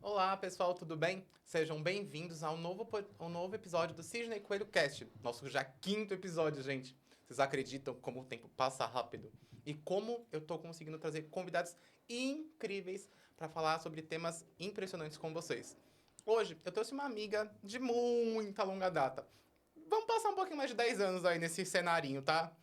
Olá, pessoal, tudo bem? Sejam bem-vindos ao novo episódio do Cisne Coelho Cast. Nosso já quinto episódio, gente. Vocês acreditam como o tempo passa rápido? E como eu tô conseguindo trazer convidados incríveis para falar sobre temas impressionantes com vocês. Hoje, eu trouxe uma amiga de muita longa data. Vamos passar um pouquinho mais de 10 anos aí nesse cenarinho, tá?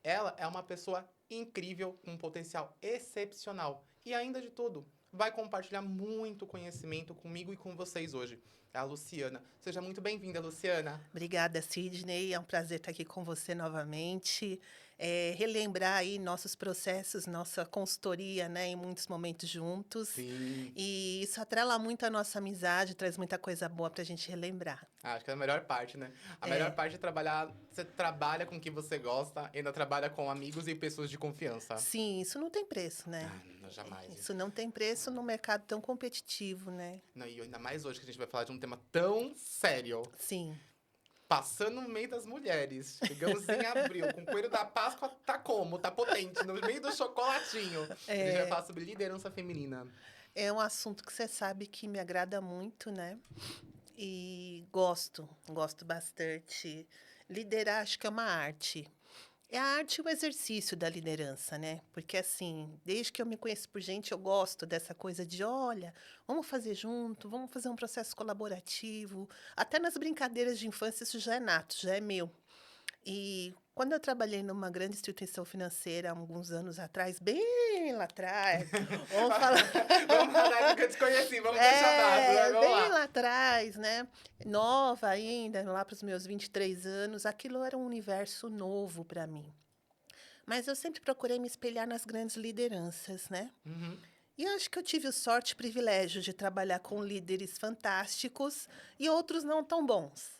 Ela é uma pessoa incrível, com um potencial excepcional. E ainda de tudo, vai compartilhar muito conhecimento comigo e com vocês hoje. É a Luciana. Seja muito bem-vinda, Luciana. Obrigada, Sidney. É um prazer estar aqui com você novamente. Relembrar aí nossos processos, nossa consultoria, né, em muitos momentos juntos. Sim. E isso atrela muito a nossa amizade, traz muita coisa boa para a gente relembrar. Acho que é a melhor parte, né? A melhor É, parte é trabalhar. Você trabalha com o que você gosta, ainda trabalha com amigos e pessoas de confiança. sim, isso não tem preço, né? Não, jamais. Isso não tem preço num mercado tão competitivo, né? Não, e ainda mais hoje que a gente vai falar de um tema tão sério. Sim. Passando no meio das mulheres. Chegamos em abril, com o coelho da Páscoa tá como? Tá potente, no meio do chocolatinho. A gente vai falar sobre liderança feminina. É um assunto que você sabe que me agrada muito, né? E gosto bastante. Liderar, acho que é uma arte. É a arte e o exercício da liderança, né? Porque, assim, desde que eu me conheço por gente, eu gosto dessa coisa de, olha, vamos fazer junto, vamos fazer um processo colaborativo. Até nas brincadeiras de infância, isso já é nato, já é meu. E quando eu trabalhei numa grande instituição financeira, há alguns anos atrás, bem lá atrás, vamos falar. Vamos falar do que eu desconheci, vamos deixar dado, né? Vamos Bem lá. lá atrás, né? Nova ainda, lá para os meus 23 anos, aquilo era um universo novo para mim. Mas eu sempre procurei me espelhar nas grandes lideranças, né? Uhum. E eu acho que eu tive o sorte e privilégio de trabalhar com líderes fantásticos e outros não tão bons.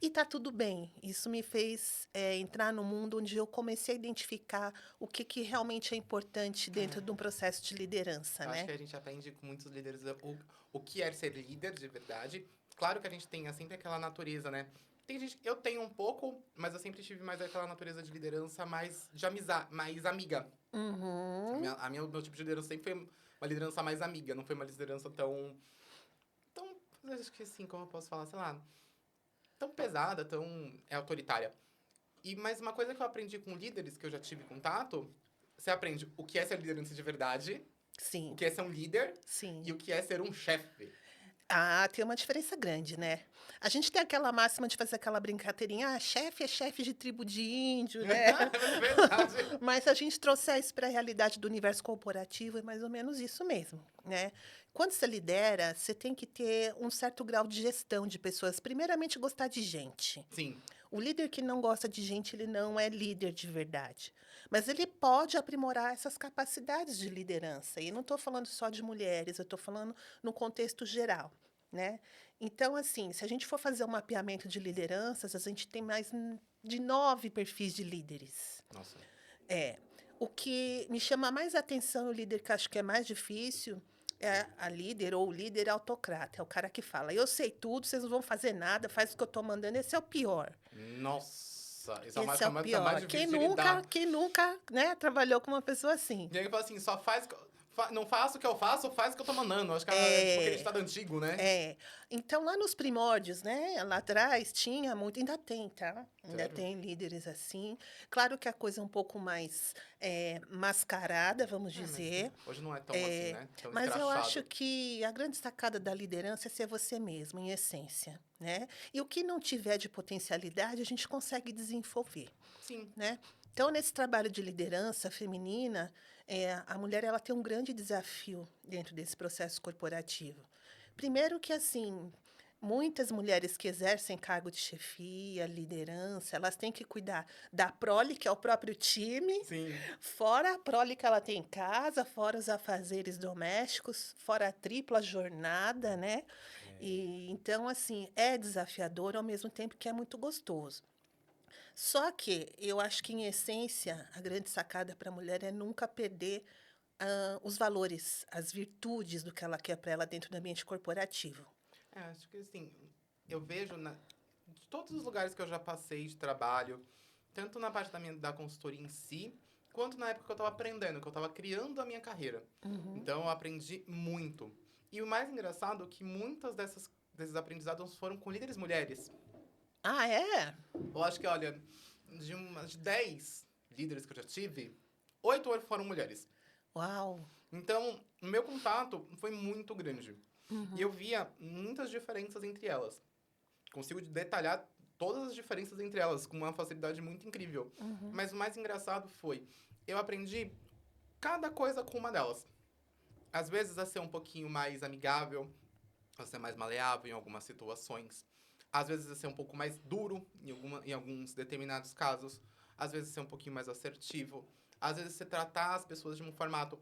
E tá tudo bem. Isso me fez entrar no mundo onde eu comecei a identificar o que realmente é importante dentro de um processo de liderança, Eu acho né? que a gente aprende com muitos líderes o que é ser líder de verdade. Claro que a gente tem sempre aquela natureza, né? Tem gente, eu tenho um pouco, mas eu sempre tive mais aquela natureza de liderança mais de amizade, mais amiga. Uhum. O meu tipo de liderança sempre foi uma liderança mais amiga, não foi uma liderança tão, acho que assim, como eu posso falar, sei lá, tão pesada, tão autoritária. Mas uma coisa que eu aprendi com líderes que eu já tive contato, você aprende o que é ser liderança de verdade, o Sim, que é ser um líder sim. e o que é ser um chefe. Ah, tem uma diferença grande, né? A gente tem aquela máxima de fazer aquela brincadeirinha, chefe é chefe de tribo de índio, né? É verdade. Mas se a gente trouxer isso para a realidade do universo corporativo, é mais ou menos isso mesmo, né? Quando você lidera, você tem que ter um certo grau de gestão de pessoas. Primeiramente, gostar de gente. Sim, O líder que não gosta de gente, ele não é líder de verdade. Mas ele pode aprimorar essas capacidades de liderança. E não estou falando só de mulheres, eu estou falando no contexto geral, né? Então, assim, se a gente for fazer um mapeamento de lideranças, a gente tem mais de 9 perfis de líderes. nossa. É. O que me chama mais atenção, o líder que acho que é mais difícil, é a líder ou o líder autocrata. É o cara que fala, eu sei tudo, vocês não vão fazer nada, faz o que eu estou mandando. Esse é o pior. Nossa, isso é Esse é o é mais pior. difícil de lidar. Quem nunca, né, trabalhou com uma pessoa assim? E aí ele fala assim, só faz... Não faça o que eu faço, faz o que eu tô mandando. Acho que é tipo aquele É, ditado antigo, né? é. Então, lá nos primórdios, né, lá atrás, tinha muito, ainda tem, tá? Ainda Sério? tem líderes assim. Claro que a coisa é um pouco mais mascarada, vamos É, mas dizer. hoje não é tão assim, É, né? Tão mas eu acho escrachado. que a grande sacada da liderança é ser você mesmo, em essência, né? E o que não tiver de potencialidade, a gente consegue desenvolver. Sim. Né? Então, nesse trabalho de liderança feminina, a mulher ela tem um grande desafio dentro desse processo corporativo. Primeiro que, assim, muitas mulheres que exercem cargo de chefia, liderança, elas têm que cuidar da prole, que é o próprio time, Sim. fora a prole que ela tem em casa, fora os afazeres domésticos, fora a tripla jornada, né? E, então, assim, é desafiador ao mesmo tempo que é muito gostoso. Só que eu acho que, em essência, a grande sacada para a mulher é nunca perder os valores, as virtudes do que ela quer para ela dentro do ambiente corporativo. É, acho que assim, eu vejo de todos os lugares que eu já passei de trabalho, tanto na parte da consultoria em si, quanto na época que eu estava aprendendo, que eu estava criando a minha carreira. Uhum. Então eu aprendi muito. E o mais engraçado é que muitas desses aprendizados foram com líderes mulheres. Ah, é? Eu acho que, olha, de umas 10 líderes que eu já tive, 8 foram mulheres. Uau. Então, o meu contato foi muito grande. E eu Uhum. via muitas diferenças entre elas. Consigo detalhar todas as diferenças entre elas com uma facilidade muito incrível. Uhum. Mas o mais engraçado foi, eu aprendi cada coisa com uma delas. Às vezes a ser um pouquinho mais amigável, a ser mais maleável em algumas situações. Às vezes a ser um pouco mais duro em alguns determinados casos. Às vezes ser um pouquinho mais assertivo. Às vezes você tratar as pessoas de um formato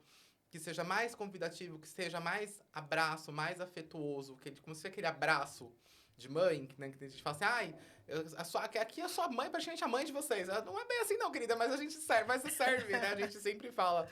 que seja mais convidativo, que seja mais abraço, mais afetuoso, como se fosse aquele abraço de mãe, né? Que a gente fala assim, ai, aqui a sua mãe é praticamente a mãe de vocês. Ela não é bem assim não, querida, mas a gente serve, mas você serve, né? A gente sempre fala.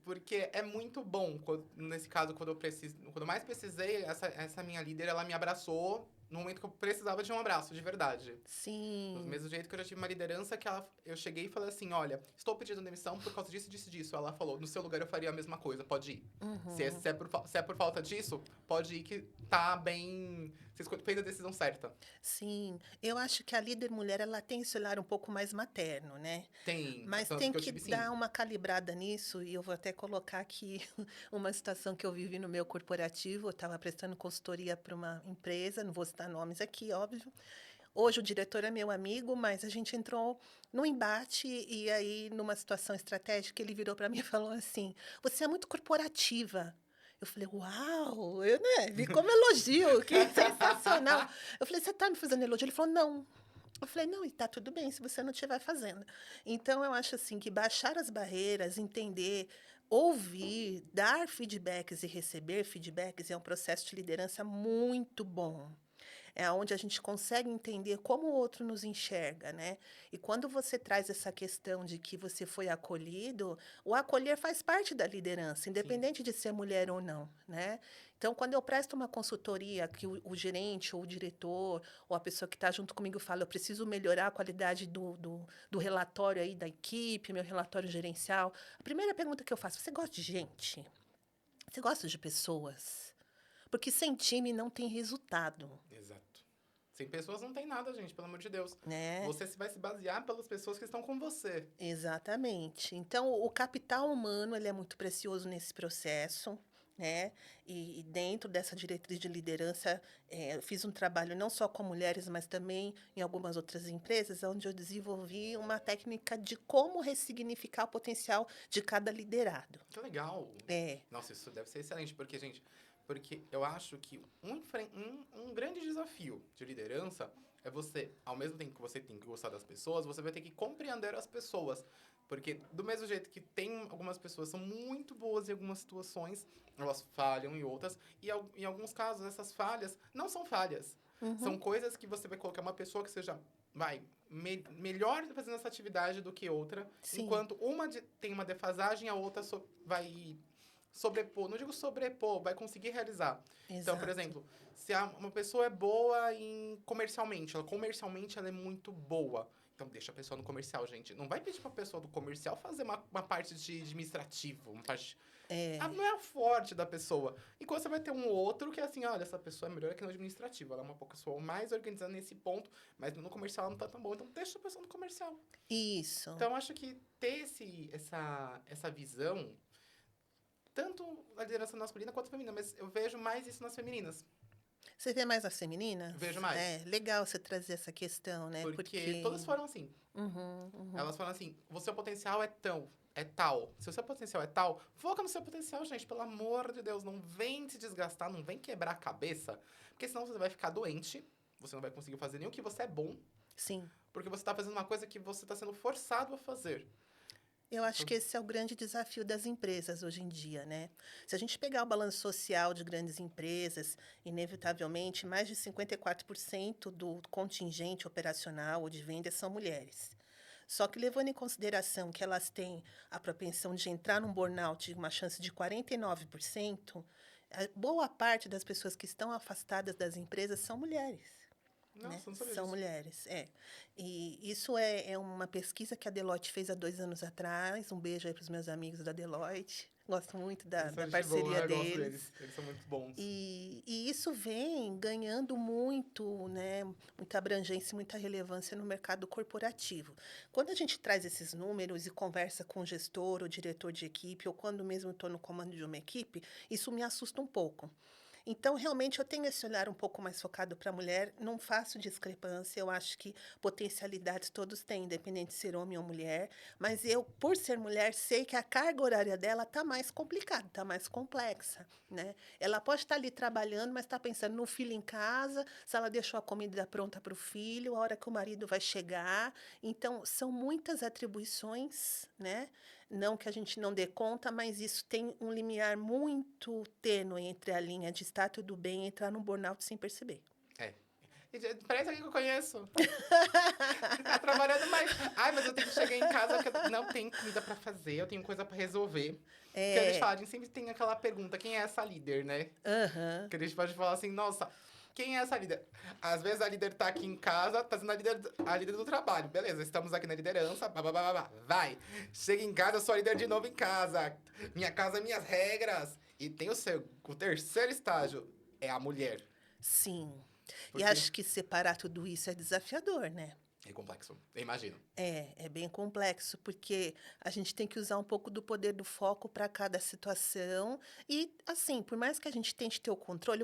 Porque é muito bom, nesse caso, quando eu mais precisei, essa minha líder, ela me abraçou no momento que eu precisava de um abraço, de verdade. Do Sim. mesmo jeito que eu já tive uma liderança que eu cheguei e falei assim, olha, estou pedindo demissão por causa disso, disso, disso. Ela falou, no seu lugar eu faria a mesma coisa, pode ir. Uhum. Se é por falta disso, pode ir que tá bem... Você fez a decisão certa. Sim. Eu acho que a líder mulher, ela tem esse olhar um pouco mais materno, né? Tem, Mas tanto tem que eu que tive sim. dar uma calibrada nisso, e eu vou até colocar aqui uma situação que eu vivi no meu corporativo. Eu estava prestando consultoria para uma empresa, não vou citar nomes aqui, óbvio. Hoje o diretor é meu amigo, mas a gente entrou num embate e aí, numa situação estratégica, ele virou para mim e falou assim: Você é muito corporativa. Eu falei, uau, eu, né, vi como elogio, que sensacional. Eu falei, você está me fazendo elogio? Ele falou, não. Eu falei, não, e tá tudo bem se você não estiver fazendo. Então, eu acho assim que baixar as barreiras, entender, ouvir, dar feedbacks e receber feedbacks é um processo de liderança muito bom. É onde a gente consegue entender como o outro nos enxerga, né? E quando você traz essa questão de que você foi acolhido, o acolher faz parte da liderança, Sim. independente de ser mulher ou não, né? Então, quando eu presto uma consultoria, que o gerente ou o diretor ou a pessoa que está junto comigo fala, eu preciso melhorar a qualidade do relatório aí da equipe, meu relatório gerencial, a primeira pergunta que eu faço, você gosta de gente? Você gosta de pessoas? Porque sem time não tem resultado, Exato. Sem pessoas não tem nada, gente, pelo amor de Deus. né? Você vai se basear pelas pessoas que estão com você. Exatamente. Então, o capital humano ele é muito precioso nesse processo, né? E dentro dessa diretriz de liderança, eu fiz um trabalho não só com mulheres, mas também em algumas outras empresas, onde eu desenvolvi uma técnica de como ressignificar o potencial de cada liderado. Que legal. É, Nossa, isso deve ser excelente, porque, gente, porque eu acho que um grande desafio de liderança é você, ao mesmo tempo que você tem que gostar das pessoas, você vai ter que compreender as pessoas. Porque do mesmo jeito que tem algumas pessoas que são muito boas em algumas situações, elas falham em outras, e em alguns casos essas falhas não são falhas. São uhum, coisas que você vai colocar uma pessoa que seja, melhor fazendo essa atividade do que outra, sim, enquanto tem uma defasagem, a outra vai sobrepor, não digo sobrepor, vai conseguir realizar. Então, por exato. exemplo, se uma pessoa é boa em comercialmente ela é muito boa. Então, deixa a pessoa no comercial, gente. Não vai pedir pra pessoa do comercial fazer uma parte de administrativo, uma parte... É, Não é a forte da pessoa. Enquanto você vai ter um outro que é assim, olha, essa pessoa é melhor aqui no administrativo. Ela é uma pessoa mais organizada nesse ponto, mas no comercial ela não tá tão boa. Então, deixa a pessoa no comercial. isso. Então, acho que ter essa visão tanto a liderança masculina quanto feminina, mas eu vejo mais isso nas femininas. Você vê mais as femininas? Vejo É mais. legal você trazer essa questão, né? Porque Porque. todas foram assim. Uhum, uhum. Elas falam assim: o seu potencial é tal. Se o seu potencial é tal, foca no seu potencial, gente. Pelo amor de Deus, não vem se desgastar, não vem quebrar a cabeça. Porque senão você vai ficar doente, você não vai conseguir fazer nem o que você é bom, Sim. porque você está fazendo uma coisa que você está sendo forçado a fazer. Eu acho Então, que esse é o grande desafio das empresas hoje em dia, né? Se a gente pegar o balanço social de grandes empresas, inevitavelmente, mais de 54% do contingente operacional ou de vendas são mulheres. Só que levando em consideração que elas têm a propensão de entrar num burnout, uma chance de 49%, boa parte das pessoas que estão afastadas das empresas são mulheres, né? nossa, não sabia São disso. mulheres, é. E isso é uma pesquisa que a Deloitte fez há 2 anos atrás. Um beijo aí para os meus amigos da Deloitte. Gosto muito Eles são da gente boa, parceria eu gosto deles. deles. Eles são muito bons. E isso vem ganhando muito, né, muita abrangência, muita relevância no mercado corporativo. Quando a gente traz esses números e conversa com o gestor ou diretor de equipe, ou quando mesmo estou no comando de uma equipe, isso me assusta um pouco. Então, realmente, eu tenho esse olhar um pouco mais focado para a mulher, não faço discrepância, eu acho que potencialidades todos têm, independente de ser homem ou mulher, mas eu, por ser mulher, sei que a carga horária dela está mais complicada, está mais complexa, né? Ela pode estar ali trabalhando, mas está pensando no filho em casa, se ela deixou a comida pronta para o filho, a hora que o marido vai chegar. Então, são muitas atribuições, né? Não que a gente não dê conta, mas isso tem um limiar muito tênue entre a linha de estar tudo bem e entrar num burnout sem perceber. É. Parece alguém que eu conheço. Tá trabalhando mais. Ai, mas eu tenho que chegar em casa porque eu não tenho comida pra fazer, eu tenho coisa pra resolver. Porque a gente fala, a gente sempre tem aquela pergunta, quem é essa líder, né? Aham. Que a gente pode falar assim, nossa, quem é essa líder? Às vezes a líder tá aqui em casa, tá sendo a líder do trabalho. Beleza, estamos aqui na liderança, babá, vai. Chega em casa, eu sou a líder de novo em casa. Minha casa, minhas regras. E tem o terceiro estágio, é a mulher. Sim. E Porque acho que separar tudo isso é desafiador, né? é complexo, eu imagino. É bem complexo, porque a gente tem que usar um pouco do poder do foco para cada situação. E, assim, por mais que a gente tente ter o controle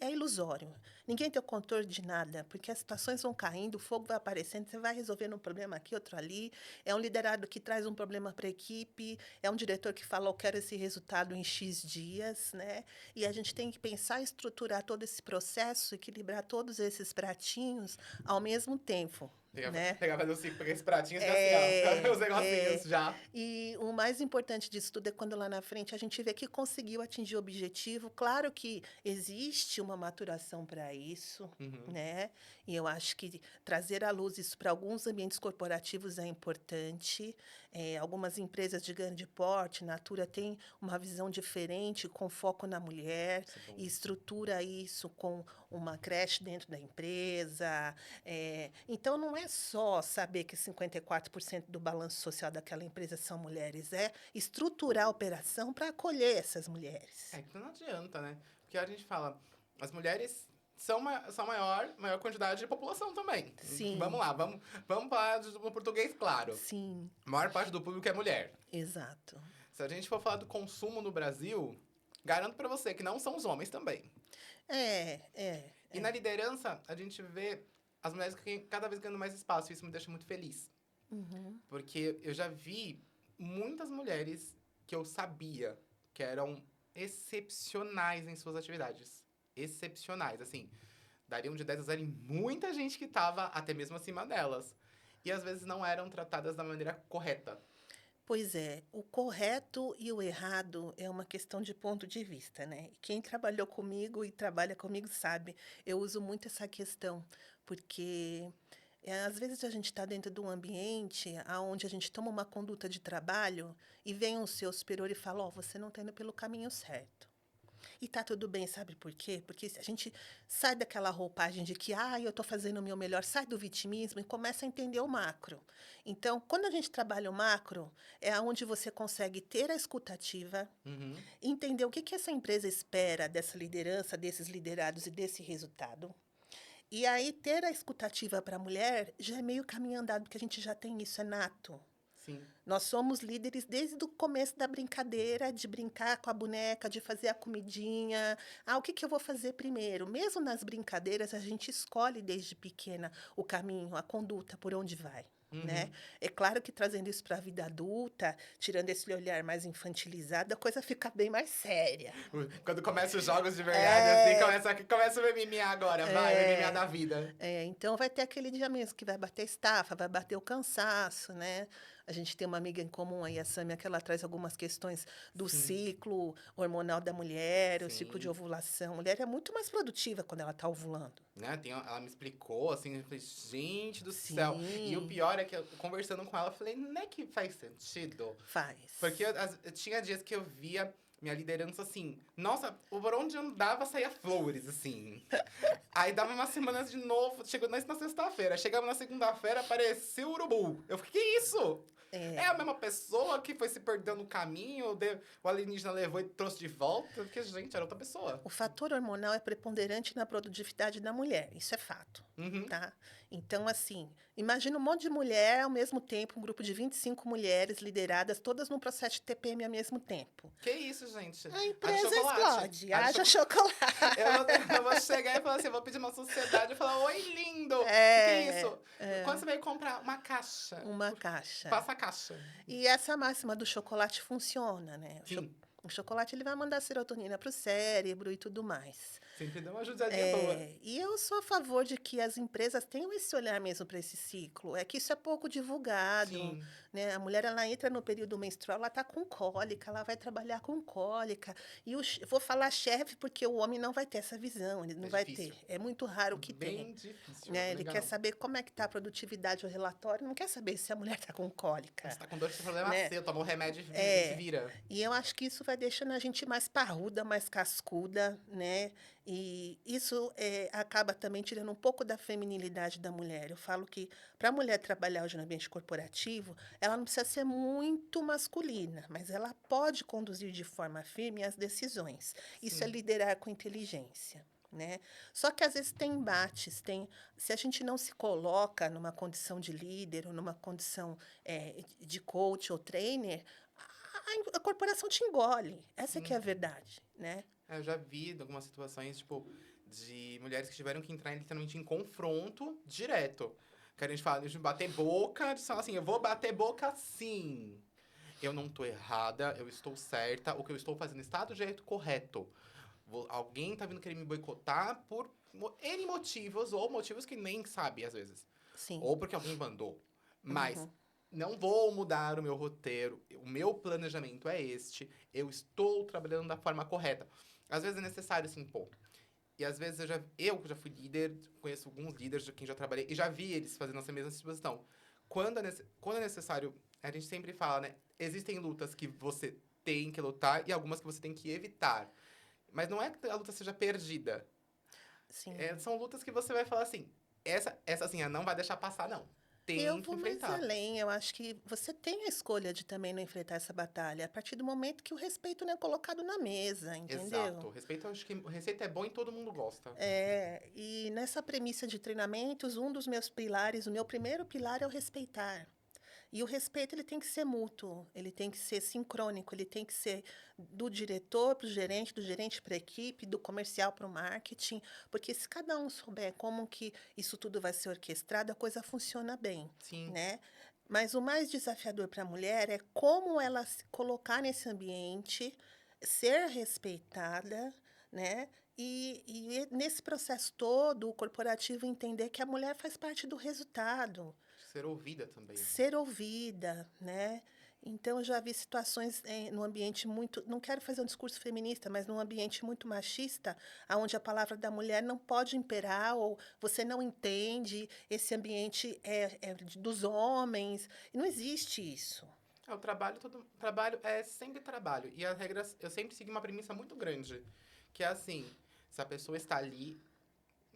é ilusório. Ninguém tem o controle de nada, porque as situações vão caindo, o fogo vai aparecendo, você vai resolvendo um problema aqui, outro ali. É um liderado que traz um problema para a equipe, é um diretor que fala, eu quero esse resultado em X dias, né? E a gente tem que pensar e estruturar todo esse processo, equilibrar todos esses pratinhos ao mesmo tempo. Né? Pegar fazer aqueles pratinhos que assim, ó, os negocinhos É. já. E o mais importante disso tudo é quando lá na frente a gente vê que conseguiu atingir o objetivo. Claro que existe uma maturação para isso, Uhum. né? E eu acho que trazer à luz isso para alguns ambientes corporativos é importante. Algumas empresas de grande porte, Natura, tem uma visão diferente, com foco na mulher, Isso é bom. e estrutura isso com uma creche dentro da empresa. Então, não é só saber que 54% do balanço social daquela empresa são mulheres, é estruturar a operação para acolher essas mulheres. É que não adianta, né? Porque a gente fala, as mulheres são maior quantidade de população também. Sim, Vamos lá, vamos falar do português claro. sim, A maior parte do público é mulher. exato. Se a gente for falar do consumo no Brasil, garanto pra você que não são os homens também. E na liderança, a gente vê as mulheres cada vez ganhando mais espaço. E isso me deixa muito feliz. Uhum. Porque eu já vi muitas mulheres que eu sabia que eram excepcionais em suas atividades. Excepcionais, assim. Dariam de 10 a 0 em muita gente que estava até mesmo acima delas. E às vezes não eram tratadas da maneira correta. Pois é, o correto e o errado é uma questão de ponto de vista, né? Quem trabalhou comigo e trabalha comigo sabe, eu uso muito essa questão, porque às vezes a gente está dentro de um ambiente onde a gente toma uma conduta de trabalho e vem um seu superior e fala, você não está indo pelo caminho certo. E tá tudo bem, sabe por quê? Porque a gente sai daquela roupagem de que, eu estou fazendo o meu melhor, sai do vitimismo e começa a entender o macro. Então, quando a gente trabalha o macro, é onde você consegue ter a escutativa, Uhum. entender o que essa empresa espera dessa liderança, desses liderados e desse resultado. E aí, ter a escutativa para a mulher já é meio caminho andado, porque a gente já tem isso, é nato. Sim. Nós somos líderes desde o começo da brincadeira, de brincar com a boneca, de fazer a comidinha. O que eu vou fazer primeiro? Mesmo nas brincadeiras, a gente escolhe desde pequena o caminho, a conduta, por onde vai. Uhum. Né? É claro que trazendo isso para a vida adulta, tirando esse olhar mais infantilizado, a coisa fica bem mais séria. Quando começam os jogos de verdade, assim, começa o MMA agora, vai, o MMA da vida. Então vai ter aquele dia mesmo que vai bater estafa, vai bater o cansaço, né? A gente tem uma amiga em comum aí, a Sâmia, que ela traz algumas questões do ciclo hormonal da mulher, o ciclo de ovulação. A mulher é muito mais produtiva quando ela está ovulando. Né? Ela me explicou, assim, eu falei, gente do Sim. céu. E o pior é que, conversando com ela, eu falei, não é que faz sentido? Faz. Porque tinha dias que eu via minha liderança, assim... Nossa, por onde eu andava, saía flores, assim. Aí dava umas semanas de novo, chegou na sexta-feira. Chegava na segunda-feira, apareceu o urubu. Eu fiquei, que isso? É a mesma pessoa que foi se perdendo no caminho, o alienígena levou e trouxe de volta? Porque, gente, era outra pessoa. O fator hormonal é preponderante na produtividade da mulher, isso é fato, Uhum. tá? Então, assim, imagina um monte de mulher ao mesmo tempo, um grupo de 25 mulheres lideradas, todas num processo de TPM ao mesmo tempo. Que isso, gente? A Haja empresa chocolate. explode, haja chocolate. Eu vou chegar e falar assim, eu vou pedir uma sociedade e falar, oi, lindo! O que é isso? Quando você veio comprar uma caixa? Uma caixa. Passa a caixa. E essa máxima do chocolate funciona, né? Sim. O chocolate ele vai mandar serotonina para o cérebro e tudo mais. Sempre dá uma ajudadinha boa. E eu sou a favor de que as empresas tenham esse olhar mesmo para esse ciclo. É que isso é pouco divulgado, Sim. né? A mulher ela entra no período menstrual, ela está com cólica, ela vai trabalhar com cólica. E vou falar chefe porque o homem não vai ter essa visão, ele não vai difícil. ter. É muito raro que Bem tem. difícil. Né? Ele Legal. quer saber como é que está a produtividade, o relatório, não quer saber se a mulher está com cólica. Você tá com dor, esse problema Né? seu, toma o remédio e se vira. E eu acho que isso vai deixando a gente mais parruda, mais cascuda, né? E isso acaba também tirando um pouco da feminilidade da mulher. Eu falo que para a mulher trabalhar hoje no ambiente corporativo, ela não precisa ser muito masculina, mas ela pode conduzir de forma firme as decisões. Isso é Sim. liderar com inteligência. Né? Só que às vezes tem embates, se a gente não se coloca numa condição de líder ou numa condição de coach ou trainer, a corporação te engole. Essa que é a verdade, né? Eu já vi algumas situações, tipo, de mulheres que tiveram que entrar literalmente em confronto direto. Que a gente fala de bater boca, eles falam assim, eu vou bater boca sim. Eu não tô errada, eu estou certa, o que eu estou fazendo está do jeito correto. Alguém tá vindo querer me boicotar por N motivos, ou motivos que nem sabe, às vezes. Sim. Ou porque alguém mandou. Mas não vou mudar o meu roteiro, o meu planejamento é este, eu estou trabalhando da forma correta. Às vezes é necessário se impor. E às vezes eu já fui líder, conheço alguns líderes de quem já trabalhei, e já vi eles fazendo essa mesma situação. Quando é necessário, a gente sempre fala, né? Existem lutas que você tem que lutar e algumas que você tem que evitar. Mas não é que a luta seja perdida. Sim. São lutas que você vai falar assim, essa assim, não vai deixar passar, não. Tem Eu que vou mais enfrentar. além. Eu acho que você tem a escolha de também não enfrentar essa batalha, a partir do momento que o respeito não é colocado na mesa, entendeu? Exato. Respeito, acho que o respeito é bom e todo mundo gosta. E nessa premissa de treinamentos, um dos meus pilares, o meu primeiro pilar é o respeitar. E o respeito ele tem que ser mútuo, ele tem que ser sincrônico, ele tem que ser do diretor para o gerente, do gerente para a equipe, do comercial para o marketing, porque se cada um souber como que isso tudo vai ser orquestrado, a coisa funciona bem, Sim. né? Mas o mais desafiador para a mulher é como ela se colocar nesse ambiente, ser respeitada, né? E nesse processo todo, o corporativo entender que a mulher faz parte do resultado. Ser ouvida também. Ser ouvida, né? Então, eu já vi situações no ambiente muito... Não quero fazer um discurso feminista, mas num ambiente muito machista, onde a palavra da mulher não pode imperar, ou você não entende, esse ambiente é dos homens. E não existe isso. O trabalho é sempre trabalho. E as regras, eu sempre segui uma premissa muito grande. Que é assim, se a pessoa está ali,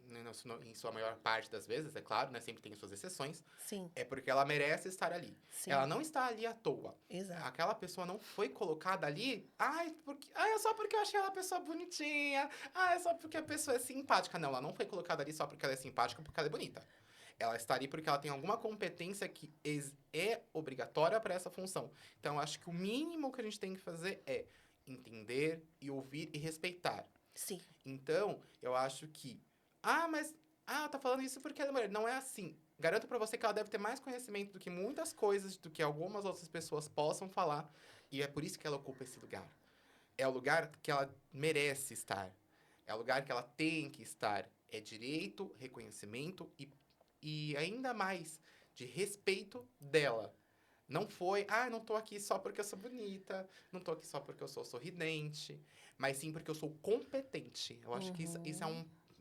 né, em sua maior parte das vezes, é claro, né? Sempre tem suas exceções. Sim. É porque ela merece estar ali. Sim. Ela não está ali à toa. Exato. Aquela pessoa não foi colocada ali, é só porque eu achei ela pessoa bonitinha, é só porque a pessoa é simpática. Não, ela não foi colocada ali só porque ela é simpática, porque ela é bonita. Ela está ali porque ela tem alguma competência que é obrigatória para essa função. Então, eu acho que o mínimo que a gente tem que fazer é entender e ouvir e respeitar. Sim. Então, eu acho que... tá falando isso porque ela é mulher. Não é assim. Garanto pra você que ela deve ter mais conhecimento do que muitas coisas, do que algumas outras pessoas possam falar. E é por isso que ela ocupa esse lugar. É o lugar que ela merece estar. É o lugar que ela tem que estar. É direito, reconhecimento e ainda mais de respeito dela. Não foi, não tô aqui só porque eu sou bonita, não tô aqui só porque eu sou sorridente, mas sim porque eu sou competente. Eu acho que isso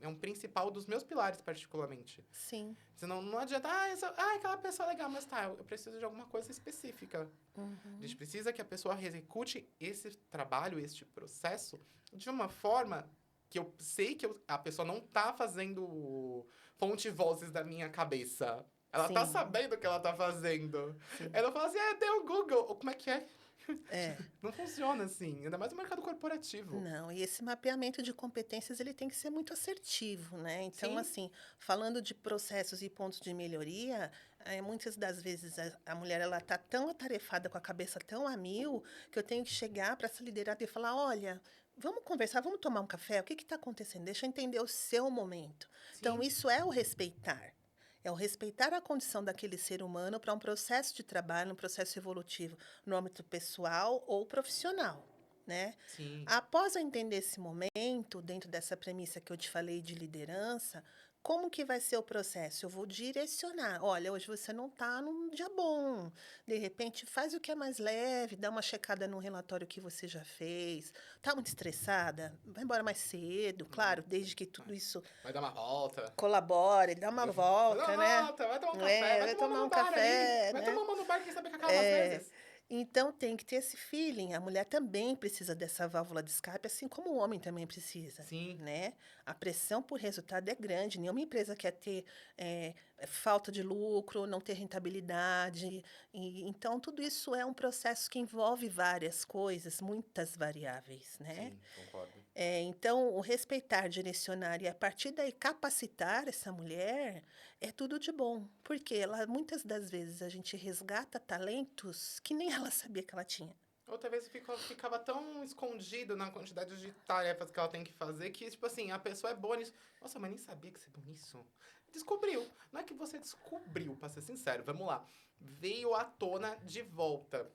É um principal dos meus pilares, particularmente. Sim. Senão não adianta, aquela pessoa é legal, mas tá, eu preciso de alguma coisa específica. A gente precisa que a pessoa execute esse trabalho, este processo, de uma forma que eu sei que a pessoa não tá fazendo fonte vozes da minha cabeça. Ela tá Sim. sabendo o que ela tá fazendo. Sim. Ela fala assim, tem o Google. Ou como é que é? É. Não funciona assim, ainda mais no mercado corporativo. Não, e esse mapeamento de competências ele tem que ser muito assertivo, né? Então, Sim. assim, falando de processos e pontos de melhoria, muitas das vezes a mulher ela tá tão atarefada com a cabeça tão a mil que eu tenho que chegar para essa liderada e falar, olha, vamos conversar, vamos tomar um café, o que está acontecendo? Deixa eu entender o seu momento. Então, Sim. isso é o respeitar. É o respeitar a condição daquele ser humano para um processo de trabalho, um processo evolutivo, no âmbito pessoal ou profissional, né? Sim. Após eu entender esse momento, dentro dessa premissa que eu te falei de liderança, como que vai ser o processo? Eu vou direcionar. Olha, hoje você não está num dia bom. De repente, faz o que é mais leve, dá uma checada no relatório que você já fez. Está muito estressada? Vai embora mais cedo. Claro, desde que tudo isso Vai dar uma volta. colabore, dá uma volta, né? Vai tomar um café, vai Vai tomar tomar no um bar ali. café, Vai né? tomar uma no bar, quem sabe que acaba às vezes. Então tem que ter esse feeling. A mulher também precisa dessa válvula de escape, assim como o homem também precisa, Sim. né? A pressão por resultado é grande. Nenhuma empresa quer ter falta de lucro, não ter rentabilidade. Então tudo isso é um processo que envolve várias coisas, muitas variáveis, né? Sim, concordo. Então, o respeitar, direcionar e a partir daí capacitar essa mulher é tudo de bom. Porque ela, muitas das vezes a gente resgata talentos que nem ela sabia que ela tinha. Outra vez ficava tão escondido na quantidade de tarefas que ela tem que fazer que, tipo assim, a pessoa é boa nisso. Nossa, mas nem sabia que você é bom nisso. Descobriu. Não é que você descobriu, pra ser sincero. Vamos lá. Veio à tona de volta.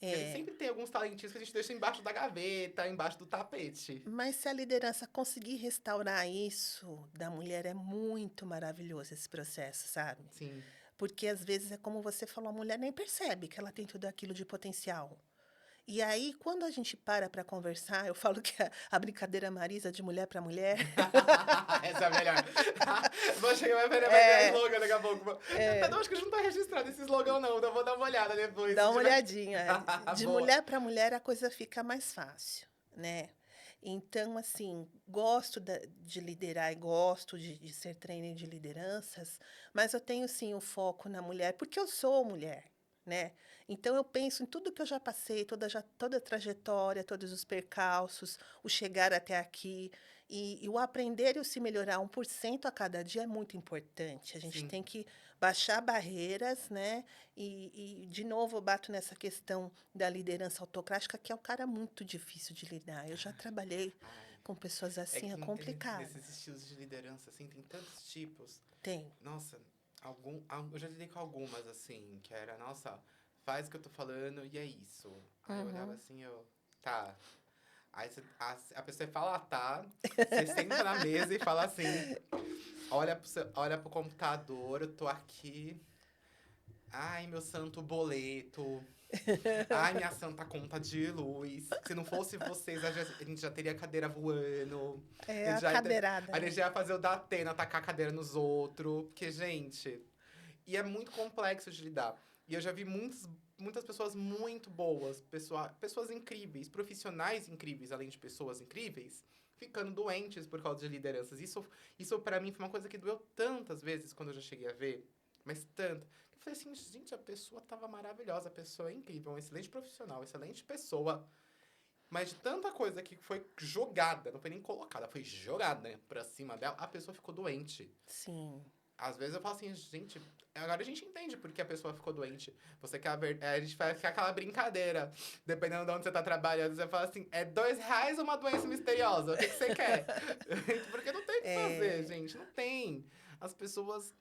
A gente É, sempre tem alguns talentinhos que a gente deixa embaixo da gaveta, embaixo do tapete. mas se a liderança conseguir restaurar isso da mulher, é muito maravilhoso esse processo, sabe? Sim. Porque às vezes é como você falou, a mulher nem percebe que ela tem tudo aquilo de potencial. E aí, quando a gente para conversar, eu falo que a brincadeira Marisa de mulher para mulher. Essa é a melhor. Vou chegar vai virar É, slogan daqui a pouco. Não, acho que não tá registrado esse slogan, não. Eu vou dar uma olhada depois. dá Se uma tiver. olhadinha. De Boa. mulher para mulher, a coisa fica mais fácil, né? Então, assim, gosto de liderar e gosto de ser trainer de lideranças, mas eu tenho, sim, o foco na mulher, porque eu sou mulher, né? Então, eu penso em tudo que eu já passei, toda a trajetória, todos os percalços, o chegar até aqui. E o aprender e o se melhorar 1% a cada dia é muito importante. A gente Sim. tem que baixar barreiras, né? De novo, eu bato nessa questão da liderança autocrática, que é um cara muito difícil de lidar. Eu já trabalhei Ai, com pessoas é assim, é que complicado. nesses estilos de liderança, assim, tem tantos tipos. Tem. Nossa, eu já lidei com algumas, assim, que era, nossa, faz o que eu tô falando e é isso. Aí eu olhava Uhum. assim, tá. Aí a pessoa fala, tá. Você senta na mesa e fala assim, olha pro computador, eu tô aqui. Ai, meu santo boleto. Ai, minha santa conta de luz. Se não fosse vocês, a gente já teria cadeira voando. É a cadeirada, A gente né? já ia fazer o da Atena, tacar a cadeira nos outros. Porque, gente... E é muito complexo de lidar. E eu já vi muitas pessoas muito boas, pessoas incríveis, profissionais incríveis, além de pessoas incríveis, ficando doentes por causa de lideranças. Isso para mim foi uma coisa que doeu tantas vezes quando eu já cheguei a ver. Mas tanto. Eu falei assim, gente, a pessoa tava maravilhosa, a pessoa é incrível, um excelente profissional, excelente pessoa. Mas de tanta coisa que foi jogada, não foi nem colocada, foi jogada, né, pra cima dela, a pessoa ficou doente. Sim. Às vezes eu falo assim, gente, agora a gente entende por que a pessoa ficou doente. Você quer a gente vai ficar aquela brincadeira. Dependendo de onde você tá trabalhando, você fala assim, é R$ 2 uma doença misteriosa. O que você quer? Porque não tem o que fazer, É, gente. Não tem. As pessoas,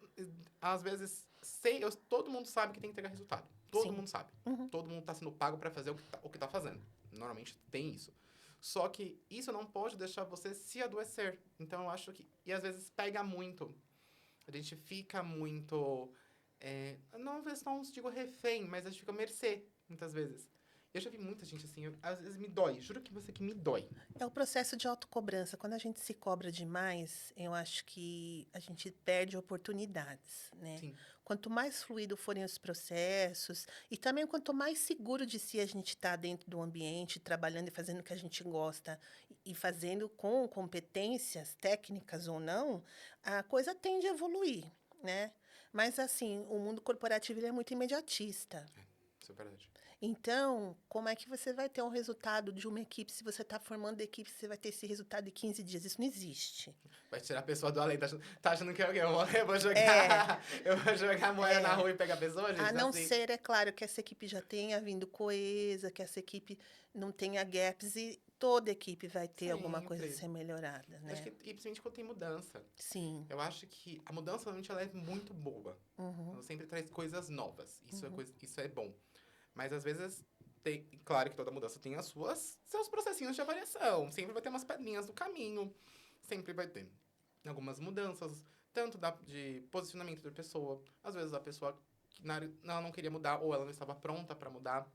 às vezes, todo mundo sabe que tem que entregar resultado. Todo sim. mundo sabe. Uhum. Todo mundo tá sendo pago pra fazer o que tá fazendo. Normalmente tem isso. Só que isso não pode deixar você se adoecer. Então eu acho que. E às vezes pega muito. A gente fica muito. Não digo refém, mas a gente fica à mercê, muitas vezes. Eu já vi muita gente assim, às vezes me dói. Juro que você que me dói. É o processo de autocobrança. Quando a gente se cobra demais, eu acho que a gente perde oportunidades, né? Sim. Quanto mais fluido forem os processos, e também quanto mais seguro de si a gente está dentro do ambiente, trabalhando e fazendo o que a gente gosta, e fazendo com competências técnicas ou não, a coisa tende a evoluir, né? Mas, assim, o mundo corporativo ele é muito imediatista. Isso é verdade. Então, como é que você vai ter um resultado de uma equipe se você está formando equipe, você vai ter esse resultado em 15 dias? Isso não existe. Vai tirar a pessoa do além. Tá achando que eu vou É, jogar. Eu vou jogar moeda na é. rua e pegar a pessoa, gente? A Não é não assim. ser, é claro, que essa equipe já tenha vindo coesa, que essa equipe não tenha gaps e toda equipe vai ter alguma coisa a Sempre. ser melhorada, Eu acho né? que, e principalmente quando tem mudança. Sim. Eu acho que a mudança, normalmente, ela é muito boa. Uhum, Ela sempre traz coisas novas. uhum. Isso é bom. Mas, às vezes, tem... Claro que toda mudança tem seus processinhos de avaliação. Sempre vai ter umas pedrinhas no caminho. Sempre vai ter algumas mudanças. Tanto de posicionamento da pessoa. Às vezes, a pessoa que ela não queria mudar ou ela não estava pronta para mudar.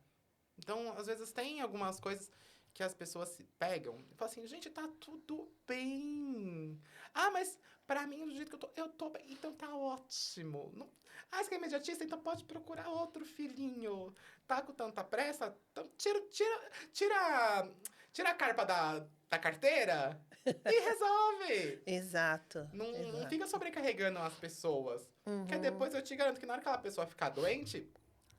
Então, às vezes, tem algumas coisas que as pessoas se pegam e falam assim, gente, tá tudo bem. Ah, mas pra mim, do jeito que eu tô bem, então tá ótimo. Não... Ah, você é imediatista, então pode procurar outro filhinho. Tá com tanta pressa? Então tira a carpa da carteira e resolve. Exato, Não fica exato. sobrecarregando as pessoas. Porque Uhum. depois eu te garanto que na hora que aquela pessoa ficar doente,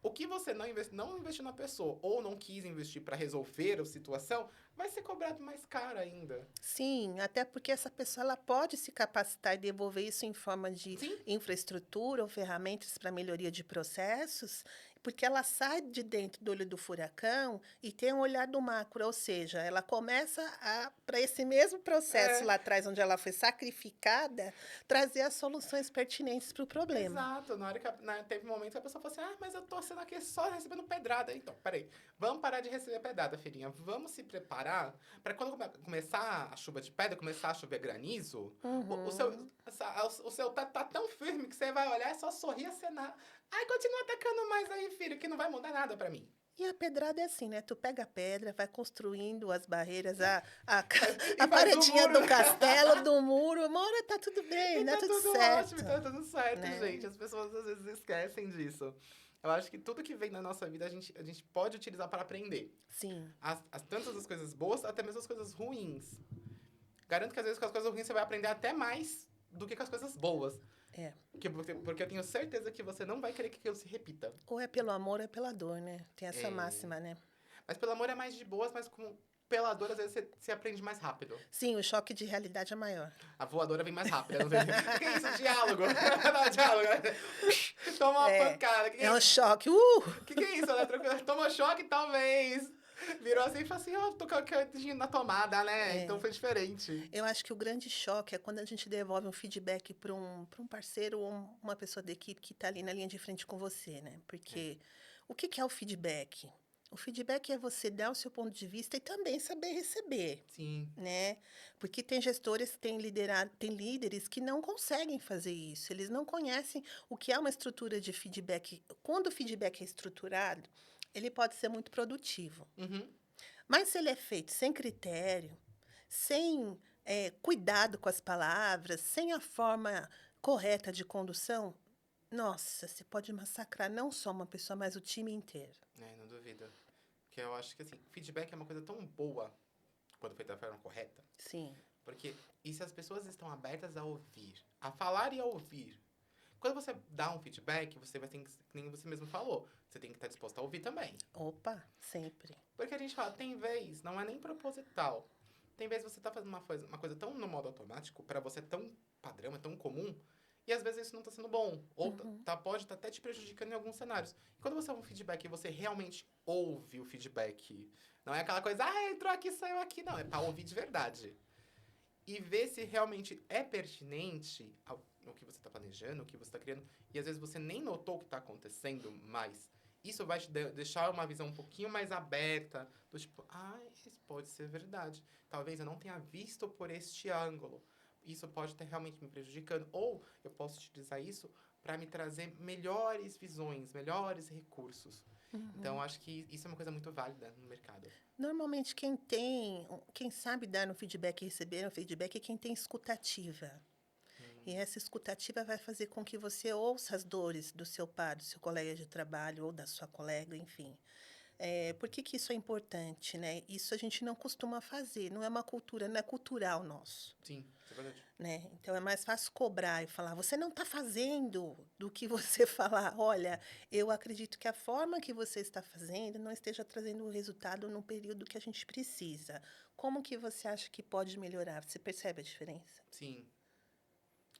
o que você não investiu na pessoa ou não quis investir para resolver a situação, vai ser cobrado mais caro ainda. Sim, até porque essa pessoa ela pode se capacitar e devolver isso em forma de Sim, infraestrutura ou ferramentas para melhoria de processos, porque ela sai de dentro do olho do furacão e tem um olhar do macro, ou seja, ela começa a, para esse mesmo processo é. lá atrás, onde ela foi sacrificada, trazer as soluções pertinentes para o problema. Exato. Na hora que teve um momento que a pessoa falou assim: ah, mas eu tô sendo aqui só recebendo pedrada. Então, peraí. Vamos parar de receber pedrada, filhinha. Vamos se preparar para quando começar a chuva de pedra, começar a chover granizo, Uhum. o seu teto tá tão firme que você vai olhar e só sorrir e acenar. Ai, continua atacando mais aí, filho, que não vai mudar nada pra mim. E a pedrada é assim, né? Tu pega a pedra, vai construindo as barreiras, a E faz o paredinha muro. do castelo, do muro. Uma hora tá tudo bem, E dá tá tudo tudo ótimo, e certo, tá tudo certo, né? gente. As pessoas às vezes esquecem disso. Eu acho que tudo que vem na nossa vida a gente pode utilizar para aprender. Sim, Tanto as coisas boas, até mesmo as coisas ruins. Garanto que às vezes com as coisas ruins você vai aprender até mais do que com as coisas boas. é. Porque eu tenho certeza que você não vai querer que aquilo se repita. Ou é pelo amor ou é pela dor, né? Tem essa É, máxima, né? mas pelo amor é mais de boas, mas pela dor às vezes você aprende mais rápido. Sim, o choque de realidade é maior. A voadora vem mais rápida. Não sei. O que é isso? Diálogo. Não, diálogo. Toma uma É, pancada. O que é é um isso? choque. O que é isso? Toma choque, talvez. Virou assim e falou assim, ó, tô com o dedinho na tomada, né? Então É. foi diferente. Eu acho que o grande choque é quando a gente devolve um feedback para um parceiro ou uma pessoa da equipe que está ali na linha de frente com você, né? É, Porque o que que é o feedback? O feedback é você dar o seu ponto de vista e também saber receber, sim. né? Porque tem gestores que têm liderado, tem líderes que não conseguem fazer isso. Eles não conhecem o que é uma estrutura de feedback. Quando o feedback é estruturado, ele pode ser muito produtivo. Uhum. Mas se ele é feito sem critério, sem cuidado com as palavras, sem a forma correta de condução, nossa, você pode massacrar não só uma pessoa, mas o time inteiro. É, não duvido. Porque eu acho que, assim, feedback é uma coisa tão boa quando feito da forma correta. Sim. Porque, e se as pessoas estão abertas a ouvir, a falar e a ouvir. Quando você dá um feedback, você vai ter que, nem você mesmo falou, você tem que estar disposto a ouvir também. Opa, sempre. Porque a gente fala, tem vez, não é nem proposital. Tem vez você tá fazendo uma coisa tão no modo automático, pra você é tão padrão, é tão comum, e às vezes isso não tá sendo bom. Ou Uhum. pode estar até te prejudicando em alguns cenários. E quando você dá um feedback e você realmente ouve o feedback, não é aquela coisa, ah, entrou aqui, saiu aqui. Não, é pra ouvir de verdade. E ver se realmente é pertinente ao que você está planejando, o que você está criando. E às vezes você nem notou o que está acontecendo, mas isso vai te deixar uma visão um pouquinho mais aberta. Do tipo, ah, isso pode ser verdade. Talvez eu não tenha visto por este ângulo. Isso pode estar realmente me prejudicando. Ou eu posso utilizar isso para me trazer melhores visões, melhores recursos. Então, acho que isso é uma coisa muito válida no mercado. Normalmente, quem sabe dar um feedback e receber um feedback é quem tem escutativa. E essa escutativa vai fazer com que você ouça as dores do seu par, do seu colega de trabalho ou da sua colega, enfim. Por que que isso é importante, né? Isso a gente não costuma fazer, não é uma cultura, não é cultural nosso. Sim, isso é verdade. Né? Então, é mais fácil cobrar e falar, você não está fazendo, do que você falar, olha, eu acredito que a forma que você está fazendo não esteja trazendo o resultado no período que a gente precisa. Como que você acha que pode melhorar? Você percebe a diferença? Sim.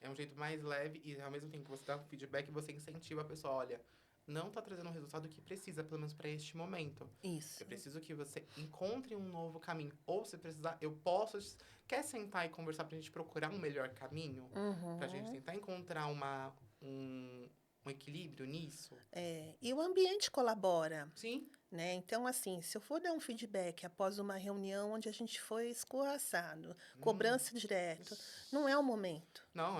É um jeito mais leve e, ao mesmo tempo que você dá um feedback, você incentiva a pessoa, olha, não tá trazendo o resultado que precisa, pelo menos para este momento. Isso. Eu preciso que você encontre um novo caminho. Ou se precisar, eu posso... Quer sentar e conversar pra gente procurar um melhor caminho? Pra gente tentar encontrar um equilíbrio nisso? E o ambiente colabora. Sim. Né? Então, assim, se eu for dar um feedback após uma reunião onde a gente foi escorraçado, cobrança direto, não é o momento. Não,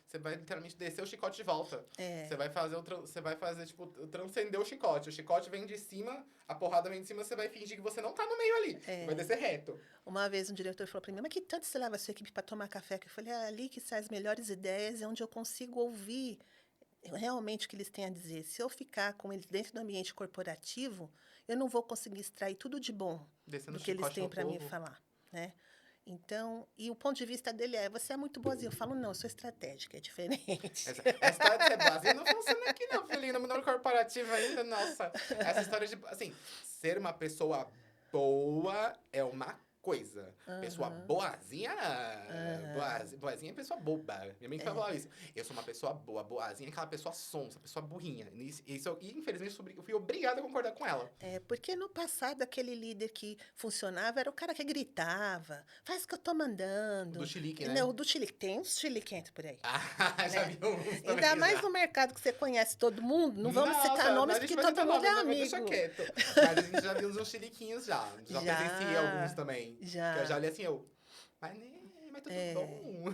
você vai literalmente descer o chicote de volta. Você vai fazer, tipo, transcender o chicote. O chicote vem de cima, a porrada vem de cima, você vai fingir que você não tá no meio ali. Vai descer reto. Uma vez um diretor falou para mim, mas que tanto você leva a sua equipe para tomar café? Que eu falei, é ali que saem as melhores ideias, é onde eu consigo ouvir realmente o que eles têm a dizer. Se eu ficar com eles dentro do ambiente corporativo, eu não vou conseguir extrair tudo de bom do que eles têm para me falar, né? Então, e o ponto de vista dele você é muito boazinha. Eu falo, não, eu sou estratégica, é diferente. Essa história de ser boazinha não funciona aqui não, filhinha. No mundo corporativo ainda, nossa. Essa história de, assim, ser uma pessoa boa é uma coisa. Pessoa boazinha, boazinha é pessoa boba. Minha mãe falava isso. Eu sou uma pessoa boa, boazinha é aquela pessoa sonsa, pessoa burrinha. E infelizmente, eu fui obrigada a concordar com ela. Porque no passado, aquele líder que funcionava era o cara que gritava, faz o que eu tô mandando. Do chilique, né? Não, o do chilique. Tem uns chiliquentos por aí. Já vi uns também. Ainda mais no mercado que você conhece todo mundo, não vamos citar nomes porque todo mundo é amigo. Deixa quieto. Mas a gente já viu uns chiliquinhos já. Já presenciei alguns também. Já. Que eu já olhei assim, mas tudo bom.